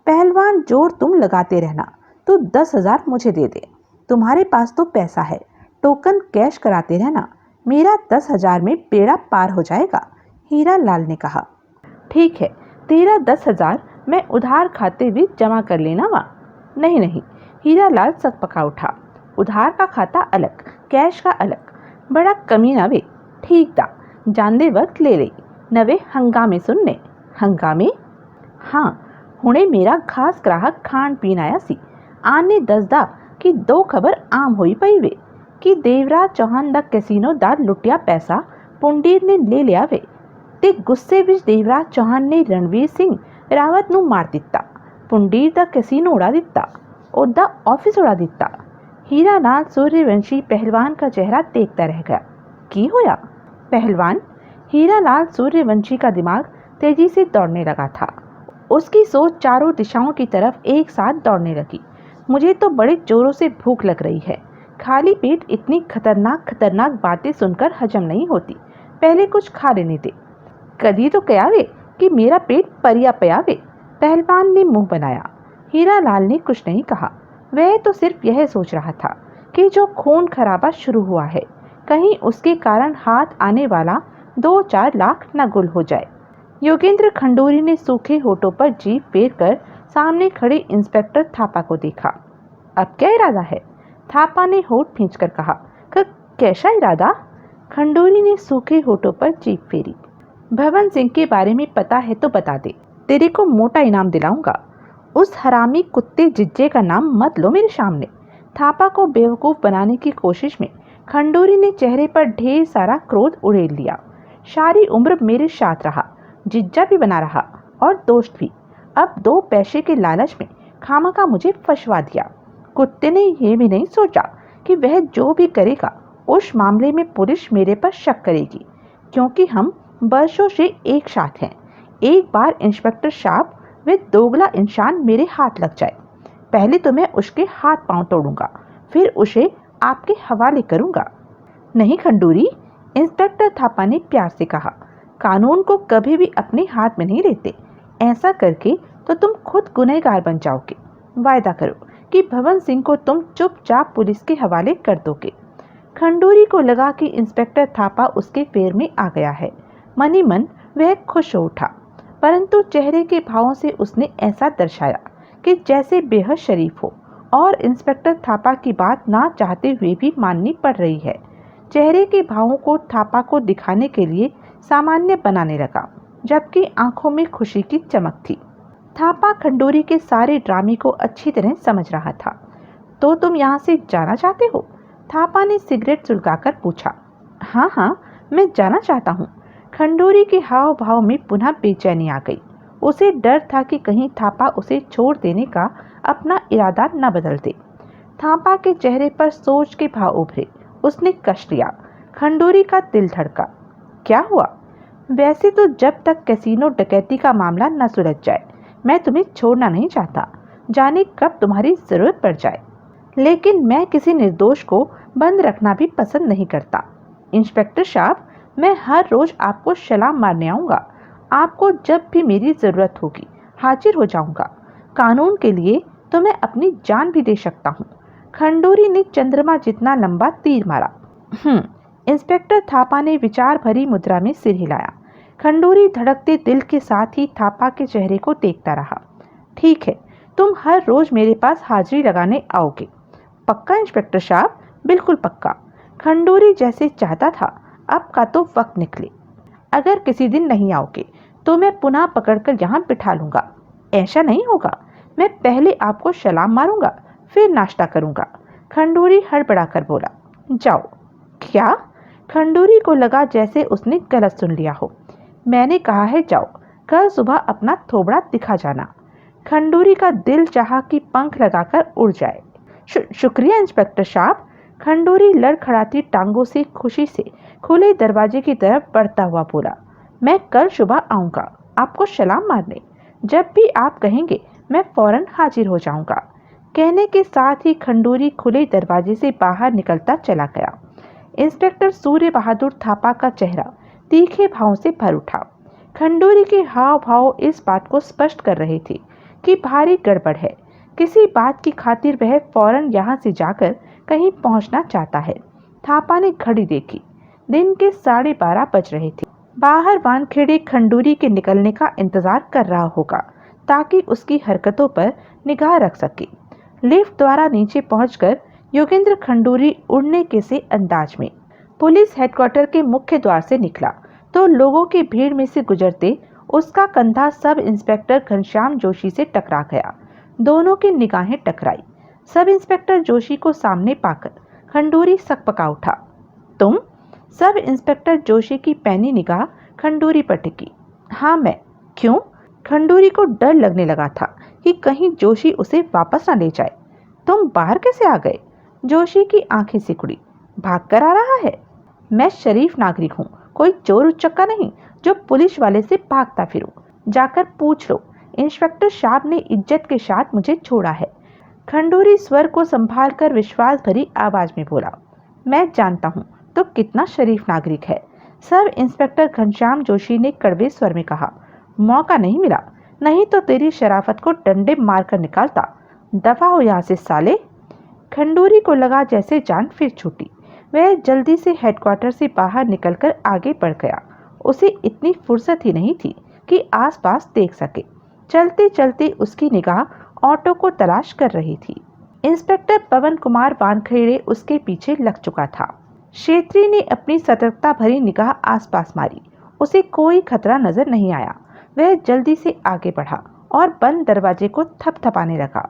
पहलवान, जोर तुम लगाते रहना, तो 10,000 मुझे दे दे। तुम्हारे पास तो पैसा है, टोकन कैश कराते रहना, मेरा 10,000 में बेड़ा पार हो जाएगा। हीरालाल ने कहा। ठीक है, तेरा 10,000 मैं उधार खाते हुए जमा कर लेना वा। नहीं नहीं, हीरालाल सकपका उठा। उधार का खाता अलग, कैश का अलग। बड़ा कमीना वे। ठीक दा, जानदे वक्त ले ले, नवे हंगामे सुनने। हंगामे? हाँ, हुणे मेरा खास ग्राहक खान पीन आया सी। आने दसदा कि 2 खबर आम होई पई वे कि देवराज चौहान दा कैसीनो दा लुटिया पैसा पुंडीर ने ले लिया वे ते गुस्से विच देवराज चौहान ने रणवीर सिंह रावत नूं मार दिता। पुंडीर दा कैसीनो उड़ा दिता, ओदा ऑफिस उड़ा दिता। हीरालाल सूर्यवंशी पहलवान का चेहरा देखता रह गया। की होया? पहलवान, हीरालाल सूर्यवंशी का दिमाग तेजी से दौड़ने लगा था। उसकी सोच चारों दिशाओं की तरफ एक साथ दौड़ने लगी। मुझे तो बड़े जोरों से भूख लग रही है। खाली पेट इतनी खतरनाक बातें सुनकर हजम नहीं होती। पहले कुछ खा लेने दे। कदी तो कया वे कि मेरा पेट परिया पया वे। पहलवान ने मुंह बनाया। हीरालाल ने कुछ नहीं कहा। वह तो सिर्फ यह सोच रहा था कि जो खून खराबा शुरू हुआ है, कहीं उसके कारण हाथ आने वाला 2-4 लाख न गुल हो जाए। योगेंद्र खंडूरी ने सूखे होठों पर जीभ फेर कर सामने खड़े इंस्पेक्टर थापा को देखा। अब क्या इरादा है? थापा ने होठ खींचकर कहा। कैसा इरादा? खंडूरी ने सूखे होठों पर जीभ फेरी। भवन सिंह के बारे में पता है तो बता दे, तेरे को मोटा इनाम दिलाऊंगा। उस हरामी कुत्ते जिज्जे का नाम मत लो मेरे सामने। थापा को बेवकूफ बनाने की कोशिश में खंडूरी ने चेहरे पर ढेर सारा क्रोध उड़ेल लिया। सारी उम्र मेरे साथ रहा, जिज्जा भी बना रहा और दोस्त भी। अब 2 पैसे के लालच में खामखा मुझे फंसवा दिया। कुत्ते ने यह भी नहीं सोचा कि वह जो भी करेगा उस मामले में पुलिस मेरे पर शक करेगी, क्योंकि हम वर्षों से एक साथ हैं। एक बार इंस्पेक्टर साहब वे दोगला इंसान मेरे हाथ लग जाए, पहले तो मैं उसके हाथ पांव तोड़ूंगा, फिर उसे आपके हवाले करूंगा। नहीं खंडूरी, इंस्पेक्टर थापा ने प्यार से कहा, कानून को कभी भी अपने हाथ में नहीं लेते। ऐसा करके तो तुम खुद गुनहगार बन जाओगे। वायदा करो कि भवन सिंह को तुम चुपचाप पुलिस के हवाले कर दोगे। खंडूरी को लगा कि इंस्पेक्टर थापा उसके फेर में आ गया है। मनी मन वह खुश हो उठा, परंतु चेहरे के भावों से उसने ऐसा दर्शाया कि जैसे बेहद शरीफ हो और इंस्पेक्टर थापा की बात ना चाहते हुए भी माननी पड़ रही है। चेहरे के भावों को थापा को दिखाने के लिए सामान्य बनाने लगा, जबकि आंखों में खुशी की चमक थी। थापा खंडूरी के सारे ड्रामे को अच्छी तरह समझ रहा था। तो तुम यहाँ से जाना चाहते हो? थापा ने सिगरेट सुलगाकर पूछा। हाँ हाँ, मैं जाना चाहता हूँ। खंडूरी के हाव भाव में पुनः बेचैनी आ गई। उसे डर था कि कहीं थापा उसे छोड़ देने का अपना इरादा न बदल दे। थापा के चेहरे पर सोच के भाव उभरे। उसने कश लिया। खंडूरी का दिल धड़का। क्या हुआ? वैसे तो जब तक कैसीनो डकैती का मामला न सुलझ जाए मैं तुम्हें छोड़ना नहीं चाहता, जाने कब तुम्हारी जरूरत पड़ जाए। लेकिन मैं किसी निर्दोष को बंद रखना भी पसंद नहीं करता। इंस्पेक्टर साहब, मैं हर रोज आपको सलाम मारने आऊंगा। आपको जब भी मेरी जरूरत होगी हाजिर हो जाऊंगा। कानून के लिए तो मैं अपनी जान भी दे सकता हूँ। खंडूरी ने चंद्रमा जितना लंबा तीर मारा। इंस्पेक्टर थापा ने विचार भरी मुद्रा में सिर हिलाया। खंडूरी धड़कते दिल के साथ ही थापा के चेहरे को देखता रहा। ठीक है, तुम हर रोज मेरे पास हाजिरी लगाने आओगे। पक्का इंस्पेक्टर साहब? बिल्कुल पक्का। खंडूरी जैसे चाहता था अब का तो वक्त निकले। अगर किसी दिन नहीं आओगे तो मैं पुनः पकड़कर यहाँ बिठा लूंगा। ऐसा नहीं होगा, मैं पहले आपको सलाम मारूंगा, फिर नाश्ता करूंगा। खंडूरी हड़बड़ाकर बोला। जाओ। क्या? खंडूरी को लगा जैसे उसने गलत सुन लिया हो। मैंने कहा है जाओ, कल सुबह अपना थोबड़ा दिखा जाना। खंडूरी का दिल चाहा कि पंख लगाकर उड़ जाए। शुक्रिया इंस्पेक्टर साहब। खंडूरी लड़खड़ाती टांगों से खुशी से खुले दरवाजे की तरफ बढ़ता हुआ बोला। मैं कल सुबह आऊंगा आपको सलाम मारने। जब भी आप कहेंगे मैं फौरन हाजिर हो जाऊंगा। कहने के साथ ही खंडूरी खुले दरवाजे से बाहर निकलता चला गया। इंस्पेक्टर सूर्य बहादुर थापा का चेहरा तीखे भावों से भर उठा। खंडूरी के हाव भाव इस बात को स्पष्ट कर रहे थे कि भारी गड़बड़ है। किसी बात की खातिर वह फौरन यहाँ से जाकर कहीं पहुंचना चाहता है। थापा ने घड़ी देखी। दिन के 12:30 बज रहे थे। बाहर वानखेड़े खंडूरी के निकलने का इंतजार कर रहा होगा ताकि उसकी हरकतों पर निगाह रख सके। लिफ्ट द्वारा नीचे पहुंचकर योगेंद्र खंडूरी उड़ने के से अंदाज में पुलिस हेडक्वार्टर के मुख्य द्वार से निकला तो लोगों की भीड़ में से गुजरते उसका कंधा सब इंस्पेक्टर घनश्याम जोशी से टकरा गया। दोनों की निगाहें टकराई। सब इंस्पेक्टर जोशी को सामने पाकर खंडूरी सकपका उठा। तुम? सब इंस्पेक्टर जोशी की पैनी निगाह खंडूरी पर टिकी। हाँ मैं। क्यों? खंडूरी को डर लगने लगा था कि कहीं जोशी उसे वापस न ले जाए। तुम बाहर कैसे आ गए? जोशी की आंखें सिकुड़ी। भाग कर आ रहा है? मैं शरीफ नागरिक हूँ, कोई चोर उचक्का नहीं जो पुलिस वाले से भागता फिरूं। जाकर पूछ लो, इंस्पेक्टर साहब ने इज्जत के साथ मुझे छोड़ा है। खंडूरी स्वर को संभाल कर विश्वास भरी आवाज में बोला। मैं जानता हूँ तो कितना शरीफ नागरिक है। सब इंस्पेक्टर घनश्याम जोशी ने कड़वे स्वर में कहा। मौका नहीं मिला, नहीं तो तेरी शराफत को डंडे मारकर निकालता। दफा हो यहाँ से साले। खंडूरी को लगा जैसे जान फिर छूटी। वह जल्दी से हेडक्वार्टर से बाहर निकलकर आगे बढ़ गया। उसे इतनी फुर्सत ही नहीं थी कि आसपास देख सके। चलते चलते उसकी निगाह ऑटो को तलाश कर रही थी। इंस्पेक्टर पवन कुमार वानखेड़े उसके पीछे लग चुका था। क्षेत्री ने अपनी सतर्कता भरी निगाह आसपास मारी। उसे कोई खतरा नजर नहीं आया। वह जल्दी से आगे बढ़ा और बंद दरवाजे को थपथपाने लगा।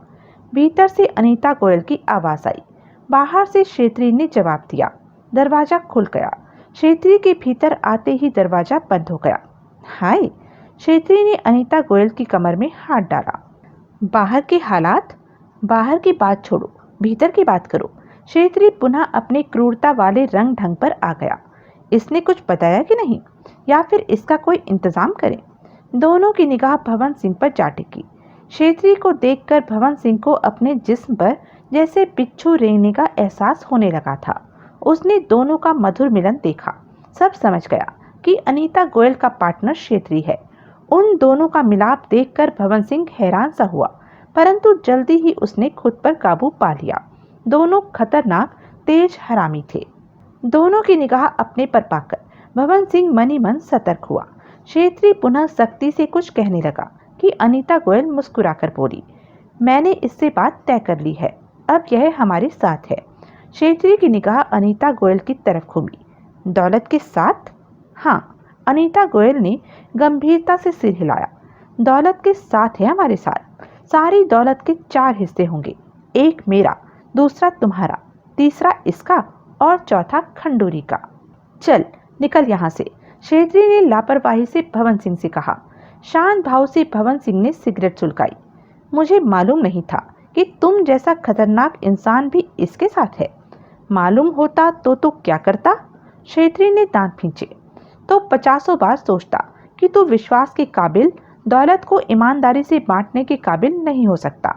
भीतर से अनीता गोयल की आवाज आई। बाहर से क्षेत्री ने जवाब दिया। दरवाजा खुल गया। क्षेत्री के भीतर आते ही दरवाजा बंद हो गया। हाय! क्षेत्री ने अनीता गोयल की कमर में हाथ डाला। बाहर के हालात? बाहर की बात छोड़ो, भीतर की बात करो। क्षेत्री पुनः अपने क्रूरता वाले रंग ढंग पर आ गया। इसने कुछ बताया कि नहीं, या फिर इसका कोई इंतजाम करें? दोनों की निगाह भवन सिंह पर जा टिकी। क्षेत्री को देखकर भवन सिंह को अपने जिस्म पर जैसे बिच्छू रेंगने का एहसास होने लगा था। उसने दोनों का मधुर मिलन देखा, सब समझ गया कि अनीता गोयल का पार्टनर क्षेत्री है। उन दोनों का मिलाप देखकर भवन सिंह हैरान सा हुआ, परंतु जल्दी ही उसने खुद पर काबू पा लिया। दोनों खतरनाक तेज हरामी थे। दोनों की निगाह अपने पर पाकर भवन सिंह मन ही मन सतर्क हुआ। क्षेत्री पुनः सख्ती से कुछ कहने लगा कि अनीता गोयल मुस्कुराकर बोली, मैंने इससे बात तय कर ली है, अब यह हमारे साथ है। क्षेत्री की निगाह अनीता गोयल की तरफ घूमी। दौलत के साथ? हाँ, अनीता गोयल ने गंभीरता से सिर हिलाया। दौलत के साथ है हमारे साथ। सारी दौलत के 4 हिस्से होंगे, एक मेरा, दूसरा तुम्हारा, तीसरा इसका और चौथा खंडूरी का। चल निकल यहाँ से, क्षेत्री ने लापरवाही से भवन सिंह से कहा। शांत भाव से भवन सिंह ने सिगरेट सुलगाई। मुझे मालूम नहीं था कि तुम जैसा खतरनाक इंसान भी इसके साथ है। मालूम होता तो तू क्या करता? क्षेत्री ने दांत खींचे। तो 50 बार सोचता कि तू विश्वास के काबिल, दौलत को ईमानदारी से बांटने के काबिल नहीं हो सकता।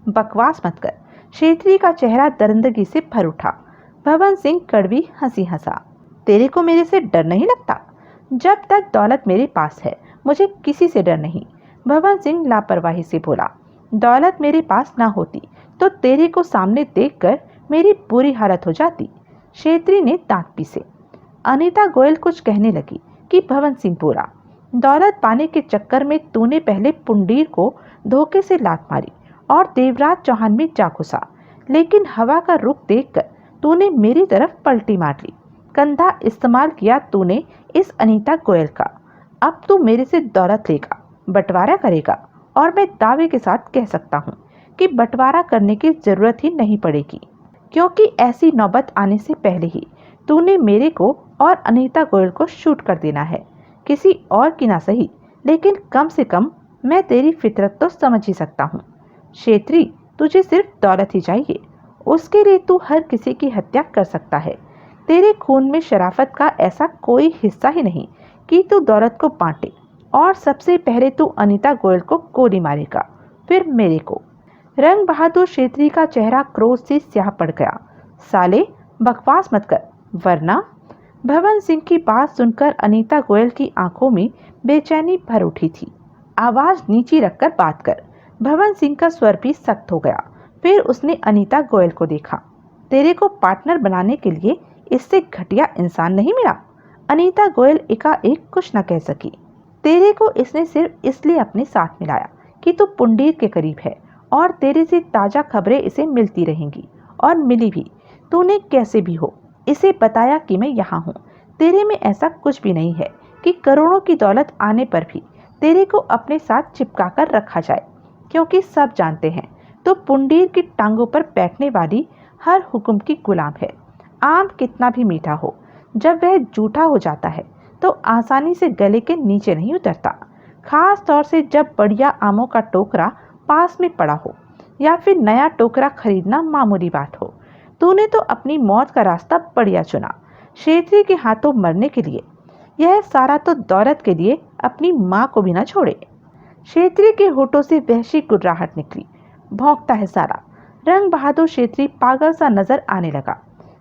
बकवास मत कर। क्षेत्री का चेहरा दरिंदगी से भर उठा। भवन सिंह कड़वी हंसी हंसा। तेरे को मेरे से डर नहीं लगता? जब तक दौलत मेरे पास है मुझे किसी से डर नहीं। भवन सिंह लापरवाही से बोला। दौलत मेरे पास ना होती तो तेरे को सामने देखकर मेरी बुरी हालत हो जाती। क्षेत्री ने दांत पीसे। अनीता गोयल कुछ कहने लगी कि भवन सिंह बोला, दौलत पाने के चक्कर में तूने पहले पुंडीर को धोखे से लात मारी और देवराज चौहान में जा घुसा, लेकिन हवा का रुख देखकर तूने मेरी तरफ पलटी मार ली। कंधा इस्तेमाल किया तूने इस अनीता गोयल का। अब तू मेरे से दौलत लेगा, बंटवारा करेगा, और मैं दावे के साथ कह सकता हूँ कि बंटवारा करने की जरूरत ही नहीं पड़ेगी, क्योंकि ऐसी नौबत आने से पहले ही तूने मेरे को और अनीता गोयल को शूट कर देना है। किसी और की ना सही, लेकिन कम से कम मैं तेरी फितरत तो समझ ही सकता हूँ। क्षेत्री, तुझे सिर्फ दौलत ही चाहिए, उसके लिए तू हर किसी की हत्या कर सकता है। तेरे खून में शराफत का ऐसा कोई हिस्सा ही नहीं कि तू दौलत को बांटे, और सबसे पहले तू अनीता गोयल को गोली मारेगा, फिर मेरे को। रंग बहादुर क्षेत्री का चेहरा क्रोध से स्याह पड़ गया। साले, बकवास मत कर, वरना। भवन सिंह की बात सुनकर अनीता गोयल की आंखों में बेचैनी भर उठी थी। आवाज नीची रखकर बात कर। भवन सिंह का स्वर भी सख्त हो गया। फिर उसने अनीता गोयल को देखा। तेरे को पार्टनर बनाने के लिए इससे घटिया इंसान नहीं मिला। अनीता गोयल एकाएक कुछ न कह सकी। तेरे को इसने सिर्फ इसलिए अपने साथ मिलाया कि तू पुंडीर के करीब है और तेरे से ताजा खबरें इसे मिलती रहेंगी, और मिली भी। तूने कैसे भी हो इसे बताया कि मैं यहाँ हूँ। तेरे में ऐसा कुछ भी नहीं है कि करोड़ों की दौलत आने पर भी तेरे को अपने साथ चिपका कर रखा जाए, क्योंकि सब जानते हैं तो पुंडीर की टांगों पर बैठने वाली हर हुक्म की गुलाम है। आम कितना भी मीठा हो, जब वह जूठा हो जाता है तो आसानी से गले के नीचे नहीं उतरता, खास तौर से जब बढ़िया आमों का टोकरा पास में पड़ा हो या फिर नया टोकरा खरीदना मामूली बात हो। तूने तो अपनी मौत का रास्ता बढ़िया चुना, क्षेत्री के हाथों मरने के लिए। यह सारा तो दौलत के लिए अपनी माँ को भी न छोड़े। क्षेत्री के होठों से वहशी गुर्राहट निकली। भौंकता है सारा। रंग बहादुर क्षेत्री पागल सा नजर आने लगा।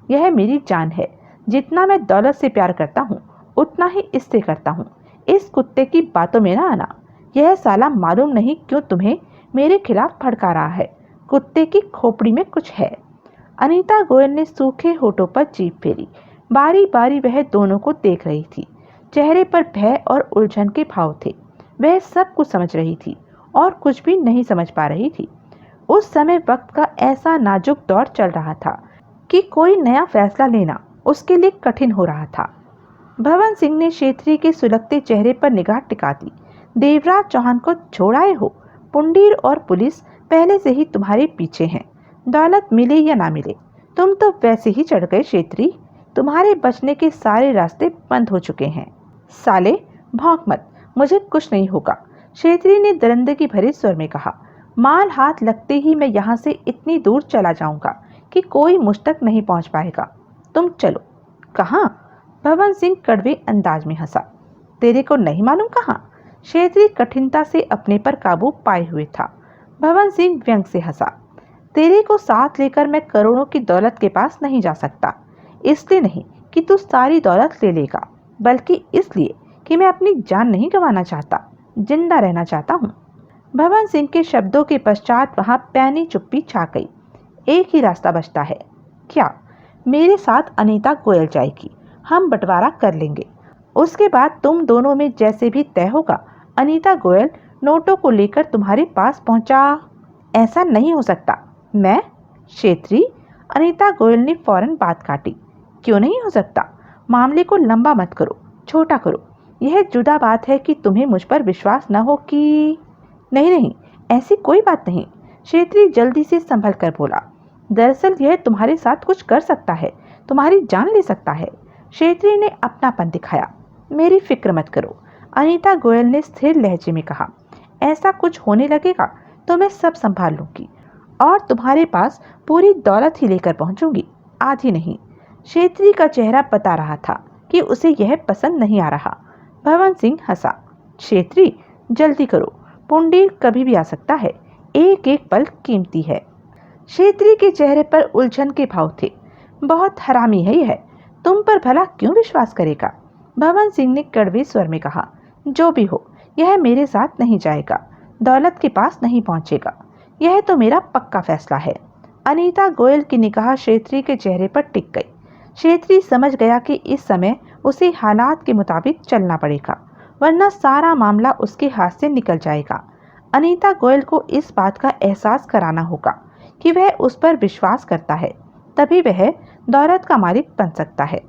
यह मेरी जान है। जितना मैं दौलत से प्यार करता हूँ उतना ही इससे करता हूँ। इस कुत्ते की बातों में ना आना। यह साला मालूम नहीं क्यों तुम्हें मेरे खिलाफ भड़का रहा है। कुत्ते की खोपड़ी में कुछ है। अनीता गोयल ने सूखे होठों पर जीभ फेरी। बारी बारी वह दोनों को देख रही थी। चेहरे पर भय और उलझन के भाव थे। वह सब कुछ समझ रही थी और कुछ भी नहीं समझ पा रही थी। उस समय वक्त का ऐसा नाजुक दौर चल रहा था कि कोई नया फैसला लेना उसके लिए कठिन हो रहा था। भवन सिंह ने क्षेत्री के सुलगते चेहरे पर निगाह टिका दी। देवराज चौहान को छोड़ आए हो? पुंडीर और पुलिस पहले से ही तुम्हारे पीछे हैं। दौलत मिले या ना मिले, तुम तो वैसे ही चढ़ गए क्षेत्री। तुम्हारे बचने के सारे रास्ते बंद हो चुके हैं। साले, भौंक मत, मुझे कुछ नहीं होगा, क्षेत्री ने दरिंदगी भरे स्वर में कहा। माल हाथ लगते ही मैं यहाँ से इतनी दूर चला जाऊंगा कि कोई मुझ तक नहीं पहुँच पाएगा। तुम चलो। कहाँ? भवन सिंह कड़वे अंदाज में हंसा। तेरे को नहीं मालूम कहाँ? क्षेत्री कठिनता से अपने पर काबू पाए हुए था। भवन सिंह व्यंग से हंसा। तेरे को साथ लेकर मैं करोड़ों की दौलत के पास नहीं जा सकता। इसलिए नहीं कि तू सारी दौलत ले लेगा, बल्कि इसलिए कि मैं अपनी जान नहीं गंवाना चाहता, जिंदा रहना चाहता हूँ। भवन सिंह के शब्दों के पश्चात वहां पैनी चुप्पी छा गई। एक ही रास्ता बचता है। क्या? मेरे साथ अनीता गोयल जाएगी, हम बंटवारा कर लेंगे। उसके बाद तुम दोनों में जैसे भी तय होगा, अनीता गोयल नोटों को लेकर तुम्हारे पास पहुंचा। ऐसा नहीं हो सकता। मैं? क्षेत्री? अनीता गोयल ने फौरन बात काटी। क्यों नहीं हो सकता? मामले को लंबा मत करो, छोटा करो। यह जुदा बात है कि तुम्हें मुझ पर विश्वास न हो कि... नहीं, ऐसी कोई बात नहीं। क्षेत्री जल्दी से संभल कर बोला। दरअसल यह तुम्हारे साथ कुछ कर सकता है, तुम्हारी जान ले सकता है। क्षेत्री ने अपनापन दिखाया। मेरी फिक्र मत करो, अनीता गोयल ने स्थिर लहजे में कहा। ऐसा कुछ होने लगेगा तो मैं सब संभाल लूंगी और तुम्हारे पास पूरी दौलत ही लेकर पहुंचूंगी, आधी नहीं। क्षेत्री का चेहरा बता रहा था कि उसे यह पसंद नहीं आ रहा। भवन सिंह हंसा। क्षेत्री, जल्दी करो, पुंडीर कभी भी आ सकता है, एक एक पल कीमती है। क्षेत्री के चेहरे पर उलझन के भाव थे। बहुत हरामी है यह, तुम पर भला क्यों विश्वास करेगा? भवन सिंह ने कड़वे स्वर में कहा। जो भी हो, यह मेरे साथ नहीं जाएगा, दौलत के पास नहीं पहुंचेगा। यह तो मेरा पक्का फैसला है। अनीता गोयल की निगाह क्षेत्री के चेहरे पर टिक गई। क्षेत्री समझ गया कि इस समय उसे हालात के मुताबिक चलना पड़ेगा, वरना सारा मामला उसके हाथ से निकल जाएगा। अनीता गोयल को इस बात का एहसास कराना होगा कि वह उस पर विश्वास करता है, तभी वह दौलत का मालिक बन सकता है।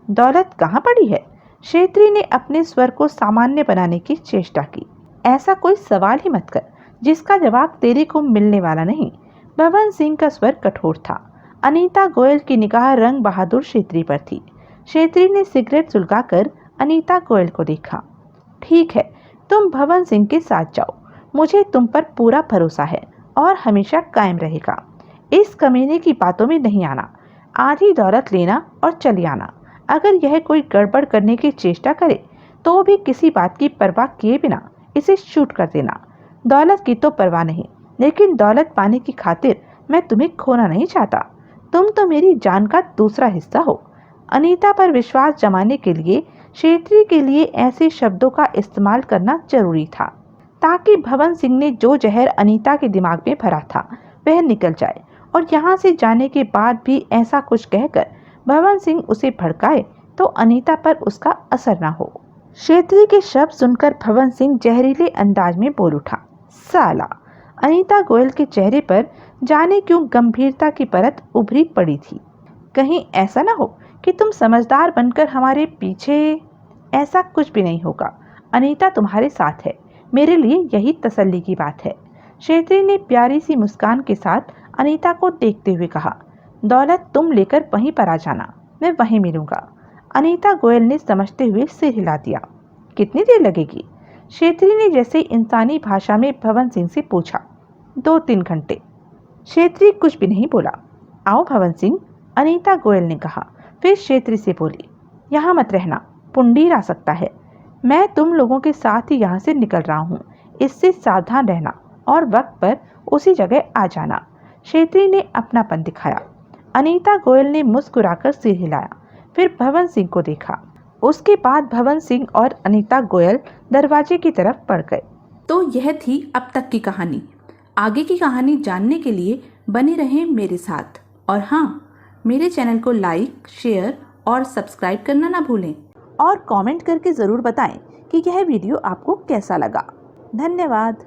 दौलत कहाँ पड़ी है? क्षेत्री ने अपने स्वर को सामान्य बनाने की चेष्टा की। ऐसा कोई सवाल ही मत कर जिसका जवाब तेरे को मिलने वाला नहीं। भवन सिंह का स्वर कठोर था। अनीता गोयल की निगाह रंग बहादुर क्षेत्री पर थी। क्षेत्री ने सिगरेट सुलगाकर अनीता गोयल को देखा। ठीक है, तुम भवन सिंह के साथ जाओ, मुझे तुम पर पूरा भरोसा है और हमेशा कायम रहेगा। इस कमीने की बातों में नहीं आना, आधी दौलत लेना और चली आना। अगर यह कोई गड़बड़ करने की चेष्टा करे तो भी किसी बात की परवाह किए बिना इसे शूट कर देना। दौलत की तो परवाह नहीं, लेकिन दौलत पाने की खातिर मैं तुम्हें खोना नहीं चाहता। तुम तो मेरी जान का दूसरा हिस्सा हो। अनीता पर विश्वास जमाने के लिए क्षेत्री के लिए ऐसे शब्दों का इस्तेमाल करना जरूरी था, ताकि भवन सिंह ने जो जहर अनीता के दिमाग में भरा था वह निकल जाए और यहाँ से जाने के बाद भी ऐसा कुछ कहकर भवन सिंह उसे भड़काए तो अनीता पर उसका असर न हो। क्षेत्री के शब्द सुनकर भवन सिंह जहरीले अंदाज में बोल उठा। साला! अनीता गोयल के चेहरे पर जाने क्यों गंभीरता की परत उभरी पड़ी थी। कहीं ऐसा न हो कि तुम समझदार बनकर हमारे पीछे... ऐसा कुछ भी नहीं होगा। अनीता तुम्हारे साथ है, मेरे लिए यही तसल्ली की बात है। क्षेत्री ने प्यारी सी मुस्कान के साथ अनीता को देखते हुए कहा। दौलत तुम लेकर वहीं पर आ जाना, मैं वहीं मिलूंगा। अनीता गोयल ने समझते हुए सिर हिला दिया। कितनी देर लगेगी? क्षेत्री ने जैसे इंसानी भाषा में भवन सिंह से पूछा। 2-3 घंटे। क्षेत्री कुछ भी नहीं बोला। आओ भवन सिंह, अनीता गोयल ने कहा। फिर क्षेत्री से बोली, यहाँ मत रहना, पुंडीर आ सकता है। मैं तुम लोगों के साथ ही यहाँ से निकल रहा हूँ, इससे सावधान रहना और वक्त पर उसी जगह आ जाना। क्षेत्री ने अपनापन दिखाया। अनीता गोयल ने मुस्कुराकर सिर हिलाया, फिर भवन सिंह को देखा। उसके बाद भवन सिंह और अनीता गोयल दरवाजे की तरफ बढ़ गए। तो यह थी अब तक की कहानी। आगे की कहानी जानने के लिए बने रहें मेरे साथ। और हाँ, मेरे चैनल को लाइक, शेयर और सब्सक्राइब करना ना भूलें। और कमेंट करके ज़रूर बताएं कि यह वीडियो आपको कैसा लगा। धन्यवाद।